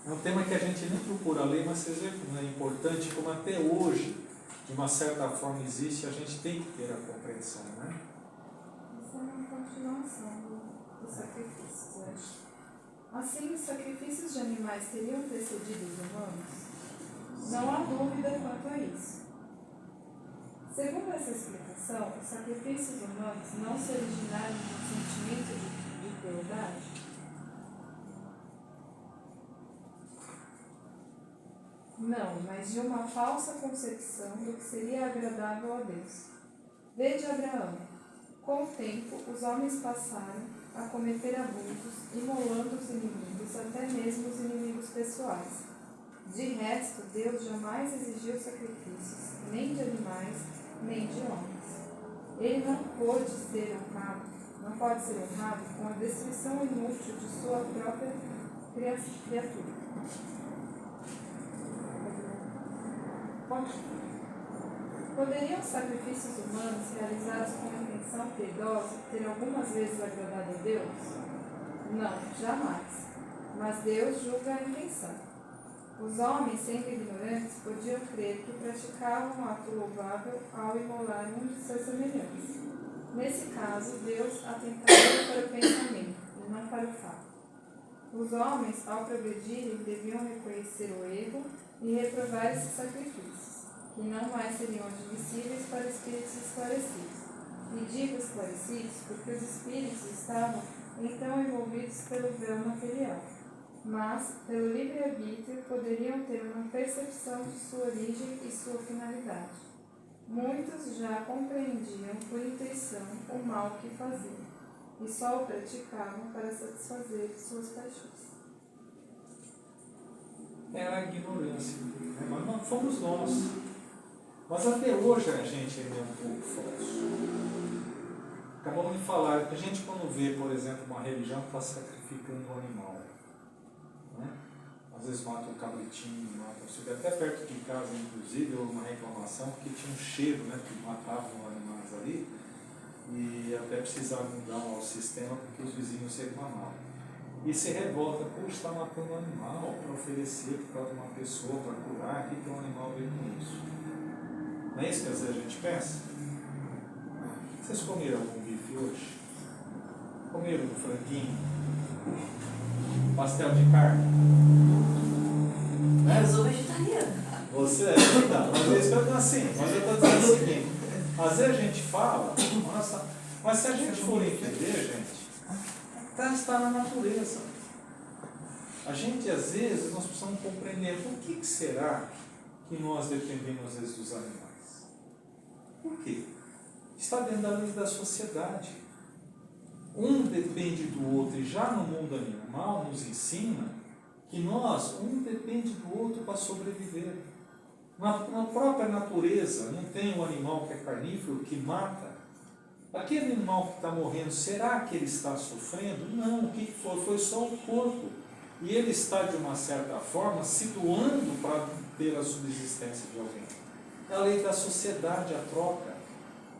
É um tema que a gente nem procura ler, mas vocês veem como é importante, como até hoje, de uma certa forma existe, a gente tem que ter a compreensão, né? Isso é uma continuação dos sacrifícios, né? Assim, os sacrifícios de animais teriam precedido os humanos? Não há dúvida quanto a isso. Segundo essa explicação, os sacrifícios humanos não se originaram de um sentimento de crueldade? Não, mas de uma falsa concepção do que seria agradável a Deus. Vede Abraão. Com o tempo, os homens passaram a cometer abusos, imolando os inimigos, até mesmo os inimigos pessoais. De resto, Deus jamais exigiu sacrifícios, nem de animais, nem de homens. Ele não pode ser honrado com a destruição inútil de sua própria criatura. Poderiam os sacrifícios humanos realizados com intenção piedosa ter algumas vezes agradado a Deus? Não, jamais. Mas Deus julga a intenção. Os homens, sendo ignorantes, podiam crer que praticavam um ato louvável ao imolar um de seus semelhantes. Nesse caso, Deus atentava para o pensamento e não para o fato. Os homens, ao progredirem, deviam reconhecer o erro e reprovar esses sacrifícios, que não mais seriam admissíveis para espíritos esclarecidos. E digo esclarecidos porque os espíritos estavam então envolvidos pelo véu material, mas, pelo livre-arbítrio, poderiam ter uma percepção de sua origem e sua finalidade. Muitos já compreendiam por intuição o mal que faziam, e só o praticavam para satisfazer suas paixões. Era a ignorância, né? Mas não fomos nós. Mas até hoje a gente ainda é um pouco falso. Acabamos de falar que a gente, quando vê, por exemplo, uma religião que está sacrificando um animal, né? Às vezes mata um cabritinho, mata, você vê até perto de casa, inclusive, houve uma reclamação porque tinha um cheiro, né, que matavam animais ali, e até precisava mudar o sistema porque os vizinhos reclamavam. E se revolta, poxa, está matando um animal para oferecer por causa de uma pessoa, para curar, o que um animal veio com isso? Não é isso que às vezes a gente pensa? Vocês comeram algum bife hoje? Comeram um franguinho? Pastel de carne? Eu sou vegetariana. Você é? Tá, mas é isso que eu estou assim. Mas eu estou dizendo o seguinte: às vezes a gente fala, nossa, mas se a gente for entender, gente, está na natureza. A gente, às vezes, nós precisamos compreender por que será que nós dependemos, às vezes, dos animais. Por quê? Está dentro da lei da sociedade. Um depende do outro, e já no mundo animal nos ensina que nós, um depende do outro para sobreviver. Na própria natureza, não tem um animal que é carnívoro, que mata. Aquele animal que está morrendo, será que ele está sofrendo? Não, o que foi só o corpo. E ele está, de uma certa forma, se doando para ter a subsistência de alguém. É a lei da sociedade, a troca.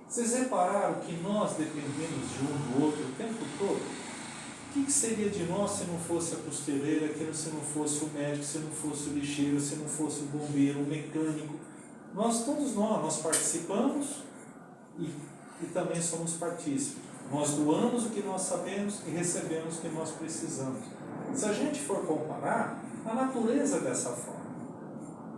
Vocês repararam que nós dependemos de um do outro o tempo todo? O que seria de nós se não fosse a costeleira, se não fosse o médico, se não fosse o lixeiro, se não fosse o bombeiro, o mecânico? Todos nós participamos e também somos partícipes. Nós doamos o que nós sabemos e recebemos o que nós precisamos. Se a gente for comparar, a natureza é dessa forma.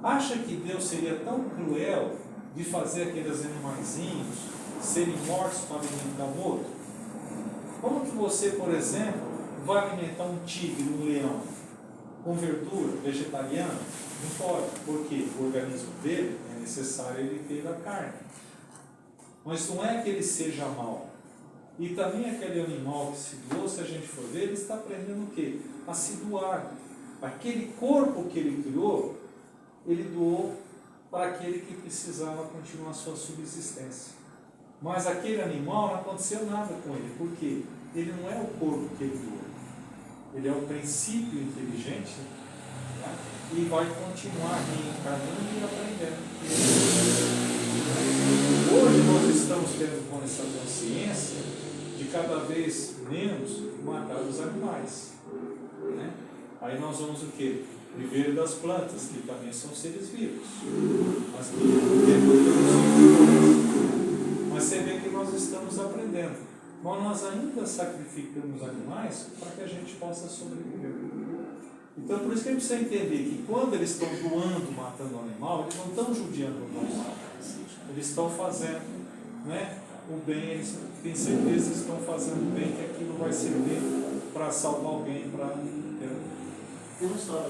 Acha que Deus seria tão cruel de fazer aqueles animaizinhos serem mortos para alimentar o outro? Como que você, por exemplo, vai alimentar um tigre, um leão, com verdura, vegetariano? Não pode, porque o organismo dele é necessário ele ter a carne. Mas não é que ele seja mau. E também aquele animal que se doou, se a gente for ver, ele está aprendendo o quê? A se doar. Aquele corpo que ele criou, ele doou para aquele que precisava continuar a sua subsistência. Mas aquele animal não aconteceu nada com ele, porque ele não é o corpo que ele doou. Ele é o princípio inteligente, né? E vai continuar reencarnando e aprendendo. Hoje nós estamos tendo com essa consciência de cada vez menos matar os animais, né? Aí nós vamos o quê? Viver das plantas, que também são seres vivos. Mas você vê que nós estamos aprendendo. Mas nós ainda sacrificamos animais para que a gente possa sobreviver. Então, por isso que a gente precisa entender que quando eles estão doando, matando o animal, eles não estão judiando nós. Eles estão fazendo, né, o bem, eles têm certeza que estão fazendo o bem, que aquilo vai servir para salvar alguém, para... Tem uma história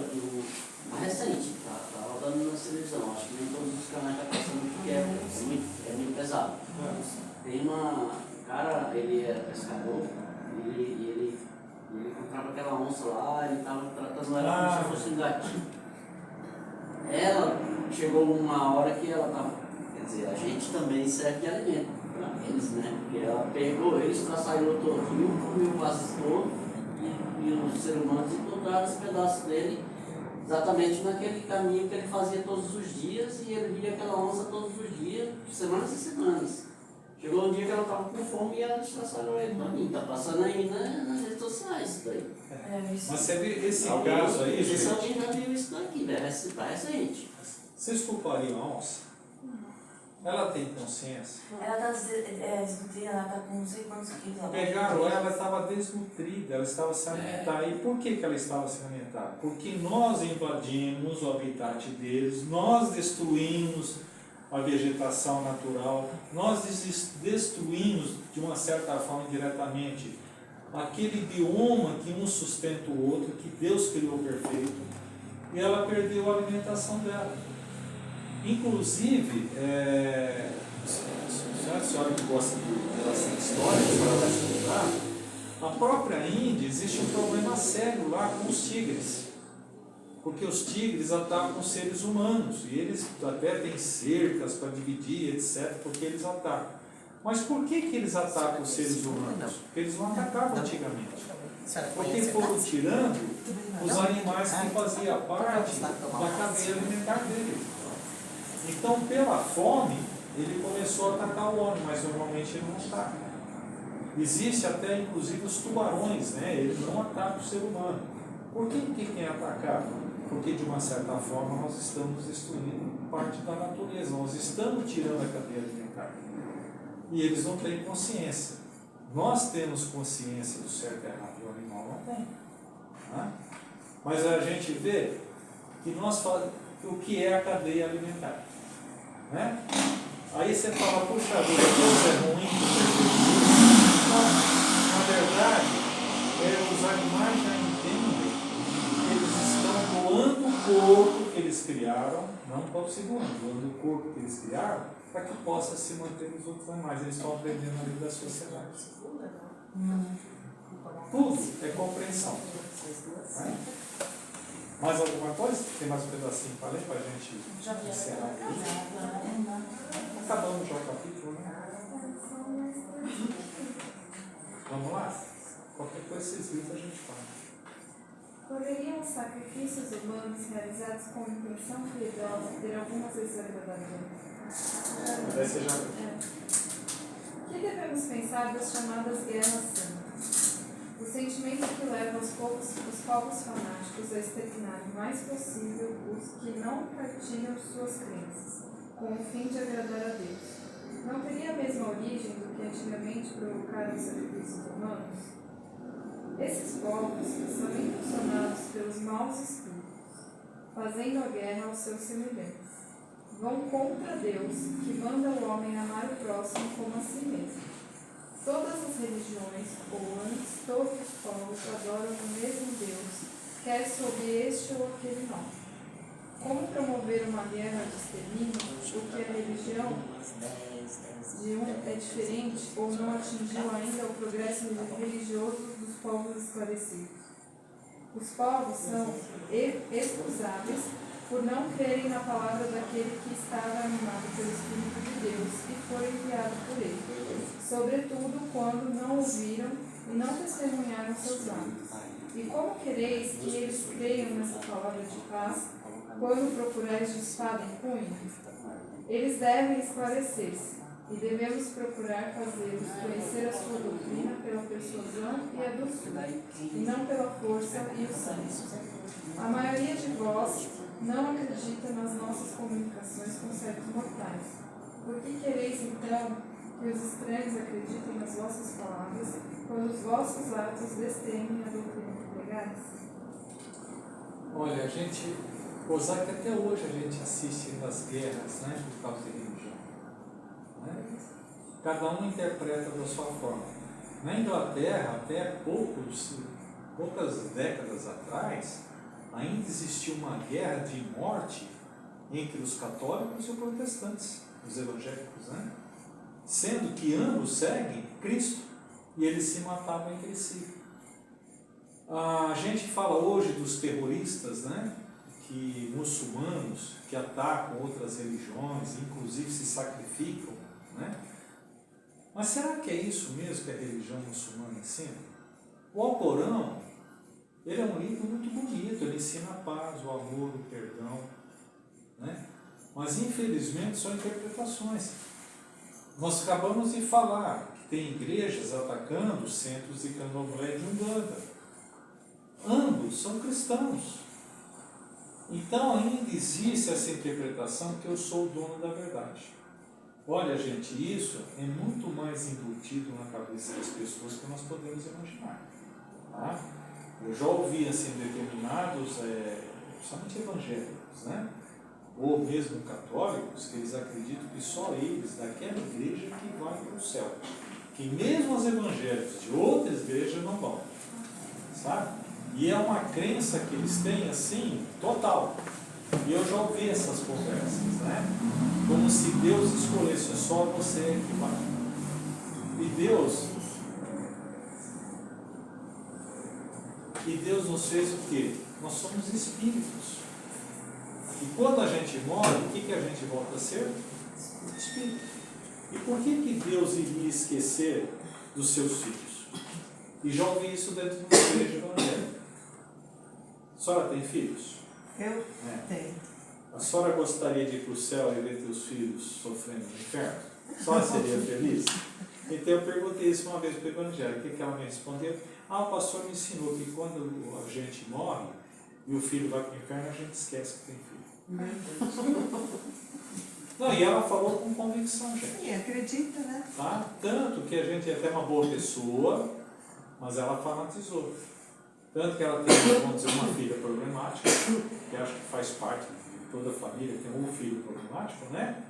recente, tá rodando na televisão, acho que nem todos os canais estão passando porque é muito pesado. Tem cara, ele é pescador, e ele encontrava aquela onça lá, ele estava tratando ela como se fosse um gatinho. Ela chegou uma hora que ela estava, quer dizer, a gente também serve de alimento para eles, né? Porque ela pegou eles, traçailou todinho, comeu quase todo, e os seres humanos encontraram os pedaços dele exatamente naquele caminho que ele fazia todos os dias, e ele via aquela onça todos os dias, semanas e semanas. Chegou um dia que ela estava com fome e ela destraçalhou ele todinho. Está passando aí nas redes sociais isso daí. Mas você vê esse caso aí, gente? gente, Alguém já viu isso daqui, né? Está recente. vocês culpariam a onça? Ela tem consciência? Ela está desnutrida, ela está com não sei quantos quilos. Pegaram ela estava desnutrida, ela estava se alimentar. E por que ela estava se alimentar? Porque nós invadimos o habitat deles, nós destruímos a vegetação natural, nós destruímos de uma certa forma indiretamente aquele bioma que um sustenta o outro, que Deus criou perfeito, e ela perdeu a alimentação dela. Inclusive, a senhora que gosta de relação de história, a senhora vai estudar, a própria Índia existe um problema sério lá com os tigres. Porque os tigres atacam os seres humanos, e eles até têm cercas para dividir, etc., porque eles atacam. Mas por que eles atacam os seres humanos? Porque eles não atacavam antigamente. Porque foram tirando os animais que faziam parte da cadeia alimentar dele. Então, pela fome, ele começou a atacar o homem, mas normalmente ele não ataca. Existe até, inclusive, os tubarões, né? Eles não atacam o ser humano. Por que tem atacado? Porque, de uma certa forma, nós estamos destruindo parte da natureza, nós estamos tirando a cadeia alimentar. E eles não têm consciência. Nós temos consciência do certo e errado, o animal não tem. Né? Mas a gente vê que nós falamos o que é a cadeia alimentar. Né? Aí você fala, puxa vida, Deus é ruim. Não, na verdade, os animais já entendem que eles estão doando o corpo que eles criaram, não para se doando o corpo que eles criaram, para que possa se manter os outros animais. Eles estão aprendendo ali da sociedade. Tudo é compreensão. Né? Mais alguma coisa? Tem mais um pedacinho para ler para a gente encerrar aqui? Acabamos já o capítulo, né? Vamos lá? Qualquer coisa vocês viram, a gente fala. Poderiam os sacrifícios humanos realizados com intenção piedosa ter alguma coisa agradável? Daí você já... O que devemos pensar das chamadas guerras santas? O sentimento que leva os povos fanáticos a exterminar o mais possível os que não partilham suas crenças, com o fim de agradar a Deus. Não teria a mesma origem do que antigamente provocaram os sacrifícios humanos? Esses povos são impulsionados pelos maus espíritos, fazendo a guerra aos seus semelhantes. Vão contra Deus, que manda o homem amar o próximo como a si mesmo. Todas as religiões, ou antes, todos os povos adoram o mesmo Deus, quer sob este ou aquele nome. Como promover uma guerra de extermínio, porque a religião de um é diferente ou não atingiu ainda o progresso religioso dos povos esclarecidos? Os povos são excusáveis por não crerem na palavra daquele que estava animado pelo Espírito de Deus e foi enviado por ele, sobretudo quando não ouviram e não testemunharam seus lábios. E como quereis que eles creiam nessa palavra de paz, quando procurais de espada em punho? Eles devem esclarecer-se, e devemos procurar fazê-los conhecer a sua doutrina pela persuasão e a doçura, e não pela força e o sangue. A maioria de vós não acredita nas nossas comunicações com certos mortais. Por que quereis, então, que os estranhos acreditem nas vossas palavras, quando os vossos atos destemem a doutrina que pregais? Olha, a gente, apesar que até hoje a gente assiste nas guerras, né, por causa de religião. Né? Cada um interpreta da sua forma. Na Inglaterra, até poucas décadas atrás, ainda existia uma guerra de morte entre os católicos e os protestantes, os evangélicos, né? Sendo que ambos seguem Cristo e eles se matavam entre si. A gente fala hoje dos terroristas, né? Que muçulmanos que atacam outras religiões, inclusive se sacrificam, né? Mas será que é isso mesmo que a religião muçulmana ensina? O Alcorão, ele é um livro muito bonito, ele ensina a paz, o amor, o perdão, né? Mas infelizmente são interpretações. Nós acabamos de falar que tem igrejas atacando centros de candomblé e de umbanda. Ambos são cristãos. Então ainda existe essa interpretação que eu sou o dono da verdade. Olha, gente, isso é muito mais embutido na cabeça das pessoas que nós podemos imaginar. Tá? Eu já ouvi assim determinados, principalmente evangélicos, né? Ou mesmo católicos, que eles acreditam que só eles, daquela igreja, que vão para o céu. Que mesmo os evangélicos de outras igrejas não vão. Sabe? E é uma crença que eles têm assim, total. E eu já ouvi essas conversas, né? Como se Deus escolhesse só você que vai. E Deus nos fez o quê? Nós somos espíritos. E quando a gente morre, o que a gente volta a ser? Espírito. E por que Deus iria esquecer dos seus filhos? E já ouvi isso dentro de uma igreja evangélica. A senhora tem filhos? Eu tenho. A senhora gostaria de ir para o céu e ver teus filhos sofrendo no inferno? A senhora seria feliz? Então eu perguntei isso uma vez para o evangelho. O que ela me respondeu? O pastor me ensinou que quando a gente morre e o filho vai para o inferno, a gente esquece que tem filho. Não, e ela falou com convicção, gente. E acredita, né? Tá? Tanto que a gente é até uma boa pessoa, mas ela fanatizou. Tanto que ela tem, vamos dizer, uma filha problemática, que acho que faz parte de toda a família, tem um filho problemático, né?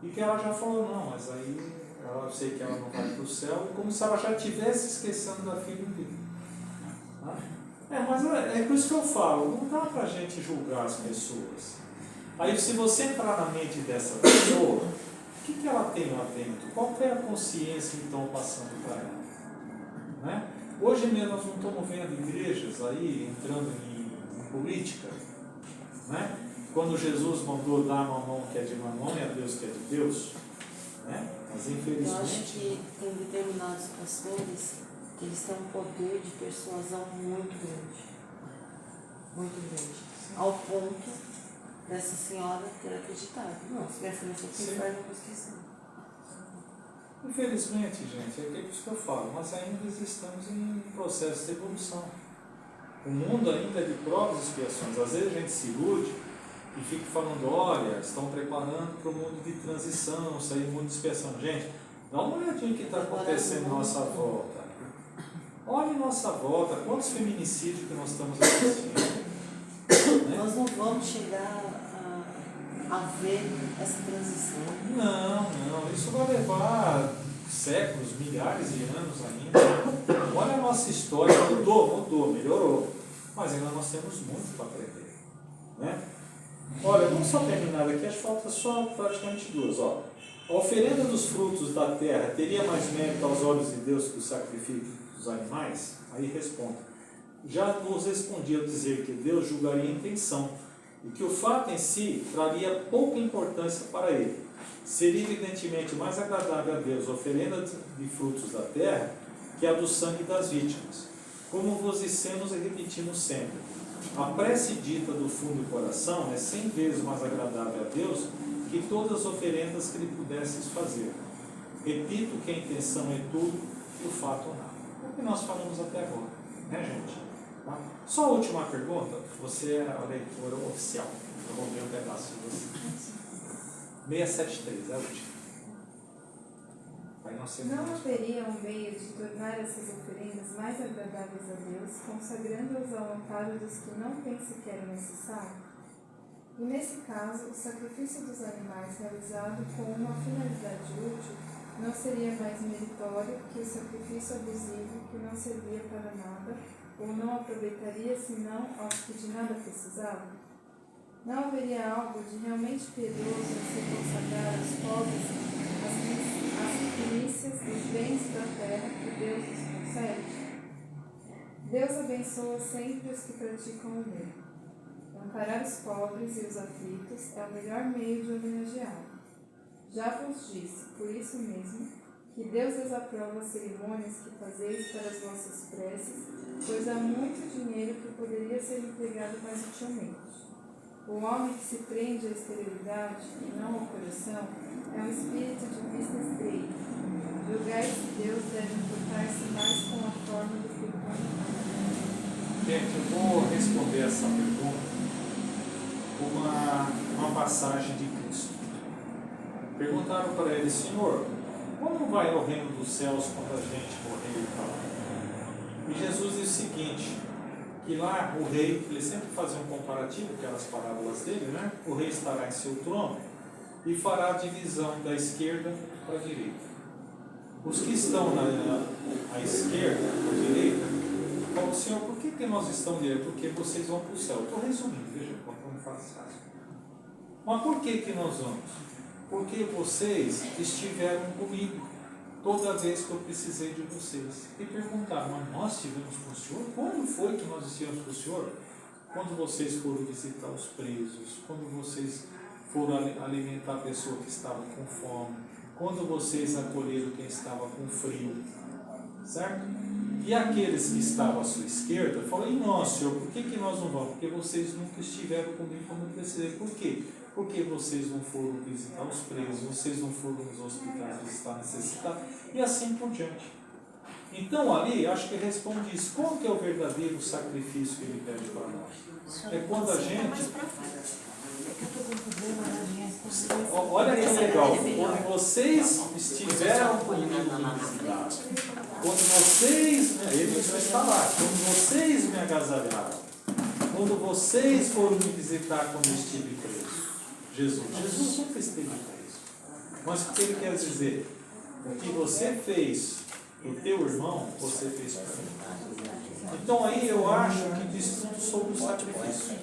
E que ela já falou, não, mas aí eu sei que ela não vai para o céu, como se ela já estivesse esquecendo da filha dele. Tá? Mas é por isso que eu falo, não dá para a gente julgar as pessoas. Aí se você entrar na mente dessa pessoa, o que ela tem lá dentro? Qual é a consciência então passando para ela? Né? Hoje mesmo nós não estamos vendo igrejas aí entrando em política, né? Quando Jesus mandou dar a mamão que é de mamão e a Deus que é de Deus, né? Mas infelizmente... Eu acho que tem determinados pastores que eles têm um poder de persuasão muito grande. Muito grande. Ao ponto dessa senhora ter acreditado. Não, se pensa nessa pessoa, não vou esquecer. Infelizmente, gente, é isso que eu falo, mas ainda estamos em processo de evolução. O mundo ainda é de provas e expiações. Às vezes a gente se ilude e fica falando, olha, estão preparando para o mundo de transição, sair do mundo de expiação. Gente, dá uma olhadinha o que está acontecendo à nossa volta. Olha em nossa volta, quantos feminicídios que nós estamos assistindo. Né? Nós não vamos chegar a ver essa transição. Não, isso vai levar séculos, milhares de anos ainda. Olha a nossa história, mudou, melhorou. Mas ainda nós temos muito para aprender. Né? Olha, vamos só terminar aqui, acho que falta só praticamente duas. Ó. A oferenda dos frutos da terra teria mais mérito aos olhos de Deus que o sacrifício dos animais? Aí responda. Já nos respondi ao dizer que Deus julgaria a intenção e que o fato em si traria pouca importância para ele. Seria evidentemente mais agradável a Deus a oferenda de frutos da terra que a do sangue das vítimas. Como vos dissemos e repetimos sempre, a prece dita do fundo do coração é 100 vezes mais agradável a Deus que todas as oferendas que lhe pudesses fazer. Repito que a intenção é tudo e o fato nada. É o que nós falamos até agora, né, gente? Tá? Só a última pergunta, você é a leitora oficial. Eu vou ver um pedaço de você. 673, é a última. Não haveria um meio de tornar essas oferendas mais agradáveis a Deus, consagrando-as ao amparo dos que não têm sequer o necessário? E nesse caso, o sacrifício dos animais realizado com uma finalidade útil não seria mais meritório que o sacrifício abusivo que não servia para nada ou não aproveitaria senão aos que de nada precisavam? Não haveria algo de realmente piedoso em se consagrar aos pobres as primícias dos bens da terra que Deus nos concede? Deus abençoa sempre os que praticam o bem. Amparar os pobres e os aflitos é o melhor meio de homenageá-lo. Já vos disse, por isso mesmo, que Deus desaprova as cerimônias que fazeis para as vossas preces, pois há muito dinheiro que poderia ser empregado mais utilmente. O homem que se prende à esterilidade e não ao coração é um espírito de vista estreita. Julgais que Deus deve importar-se mais com a forma do que com a forma. Gente, eu vou responder essa pergunta com uma passagem de Cristo. Perguntaram para ele, Senhor, como vai ao reino dos céus quando a gente morrer e tal? E Jesus disse o seguinte, que lá o rei, ele sempre fazia um comparativo, aquelas parábolas dele, né? O rei estará em seu trono e fará a divisão da esquerda para a direita. Os que estão à esquerda, à direita, falam, Senhor, por que nós estamos direita? Porque vocês vão para o céu. Estou resumindo, veja como fácil. Mas por que nós vamos? Porque vocês estiveram comigo toda vez que eu precisei de vocês. E perguntaram, mas nós estivemos com o Senhor? Quando foi que nós estivemos com o Senhor? Quando vocês foram visitar os presos, quando vocês foram alimentar a pessoa que estava com fome, quando vocês acolheram quem estava com frio, certo? E aqueles que estavam à sua esquerda falaram, e nós, Senhor, por que nós não vamos? Porque vocês nunca estiveram comigo quando eu precisei. Por quê? Porque vocês não foram visitar os presos, vocês não foram nos hospitais visitar necessitados, e assim por diante. Então ali, acho que responde isso. Qual que é o verdadeiro sacrifício que ele pede para nós? É quando a gente... Olha que legal, quando vocês estiveram comigo me visitaram, quando vocês, ele já está lá, quando vocês me agasalharam, quando vocês foram me visitar quando eu estive preso. Jesus nunca esteve preso. Mas o que ele quer dizer? O que você fez para o teu irmão, você fez para mim. Então aí eu acho que diz tudo sobre o sacrifício.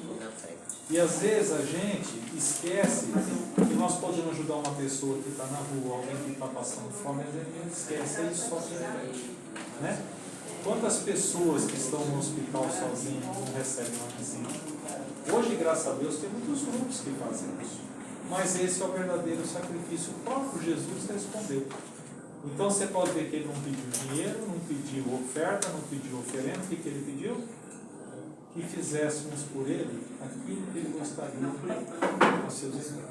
E às vezes a gente esquece que nós podemos ajudar uma pessoa que está na rua, alguém que está passando fome, mas a gente esquece isso só né? Quantas pessoas que estão no hospital sozinhas não recebem uma visita? Hoje, graças a Deus, tem muitos grupos que fazem isso. Mas esse é o verdadeiro sacrifício. O próprio Jesus respondeu. Então você pode ver que ele não pediu dinheiro, não pediu oferta, não pediu oferenda. O que ele pediu? Que fizéssemos por ele aquilo que ele gostaria com seus irmãos.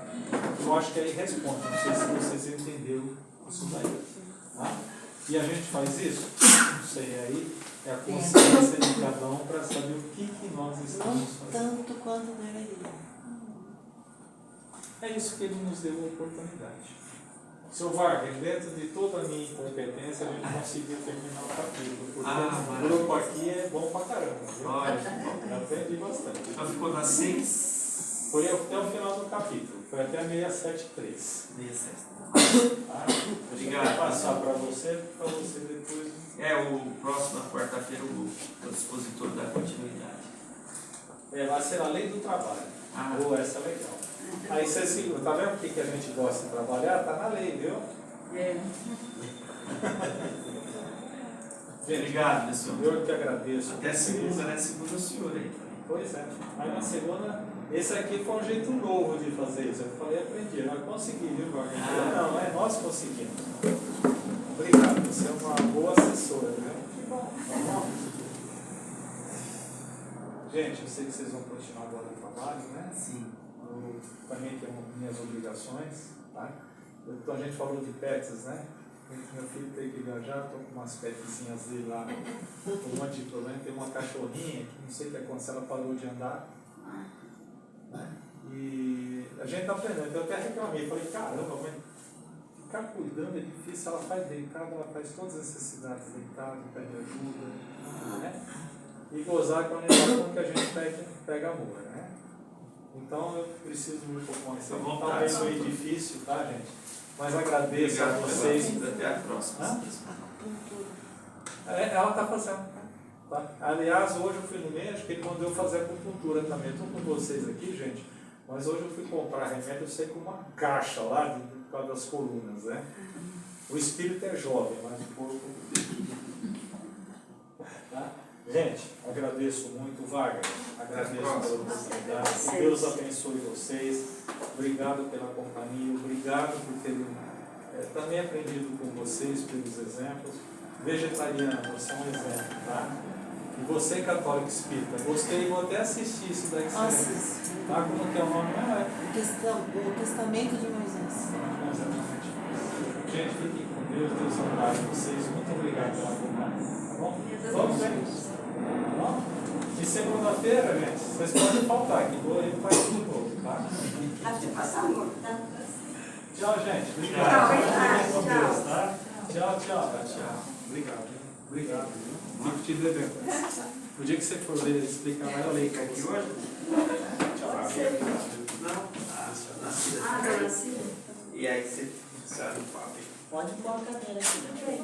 Eu acho que aí responde. Não sei se vocês entenderam isso daí. Tá? E a gente faz isso? Não sei, aí é a consciência de cada um para saber o que nós estamos fazendo. Tanto quanto deveria. É isso que ele nos deu a oportunidade. Seu Wagner, dentro de toda a minha incompetência, a gente conseguiu terminar o capítulo. Porque o grupo aqui é bom pra caramba. Viu? Eu aprendi bastante. Então ficou na 6. Foi até o final do capítulo. Foi até 673. 67. Tá? Obrigado. Deixa eu passar para você depois. O próximo, na quarta-feira, o expositor dá continuidade. Vai ser a lei do trabalho. Ah. Essa é legal. Aí você segura, tá vendo o que a gente gosta de trabalhar? Tá na lei, viu? Gente, Obrigado, pessoal. eu que agradeço. Até segunda, né? Segunda o senhor aí. Pois é. Aí na segunda, esse aqui foi um jeito novo de fazer isso. Eu falei, aprendi, nós conseguimos, viu, Wagner? Não, nós conseguimos. Obrigado, você é uma boa assessora, né? Que bom. Tá bom? Gente, eu sei que vocês vão continuar agora no trabalho, né? Sim. Eu também tenho minhas obrigações, tá? Então a gente falou de pets, né? Meu filho tem que viajar, estou com umas petzinhas dele lá, um monte de problema. Tem uma cachorrinha que não sei o que aconteceu, ela parou de andar. Né? E a gente está aprendendo. Eu até reclamei, falei, caramba, mas ficar cuidando é difícil. Ela faz deitado, ela faz todas as necessidades deitado, pede ajuda, né? E gozar com a negação que a gente pega amor, né? Então eu preciso um pouco mais. Tá vendo aí difícil, tá, gente? Mas agradeço a vocês. Até a próxima. Ela está fazendo. Tá? Aliás, hoje eu fui no médico, ele mandou eu fazer acupuntura também. Estou com vocês aqui, gente. Mas hoje eu fui comprar remédio, eu sei com uma caixa lá por causa das colunas, né? O espírito é jovem, mas o corpo. Tá? Gente, agradeço muito, Wagner. Agradeço pela oportunidade. Que Deus abençoe vocês. Obrigado pela companhia. Obrigado por terem também aprendido com vocês pelos exemplos. Vegetariano, você é um exemplo, tá? E você, católico espírita, gostei, vou até assistir isso daí que você tá? Como que é o nome? O Testamento de Moisés. Exatamente. Gente, fiquem com Deus, Deus abençoe vocês. Muito obrigado pela companhia. Tá bom? Vamos ver. E segunda-feira, gente, vocês podem faltar, que vou ir para de novo, tá? Acho que passamos, tá? Tchau, gente. Obrigado. Tchau, Deus, tá? Tchau. Obrigado. Obrigado. Fico te devendo. O dia que você for ler, explicar mais, eu leio aqui hoje. Tchau. Não, nascida. Ah, tá nascida. E aí você sabe o papo. Pode pôr a cadeira aqui.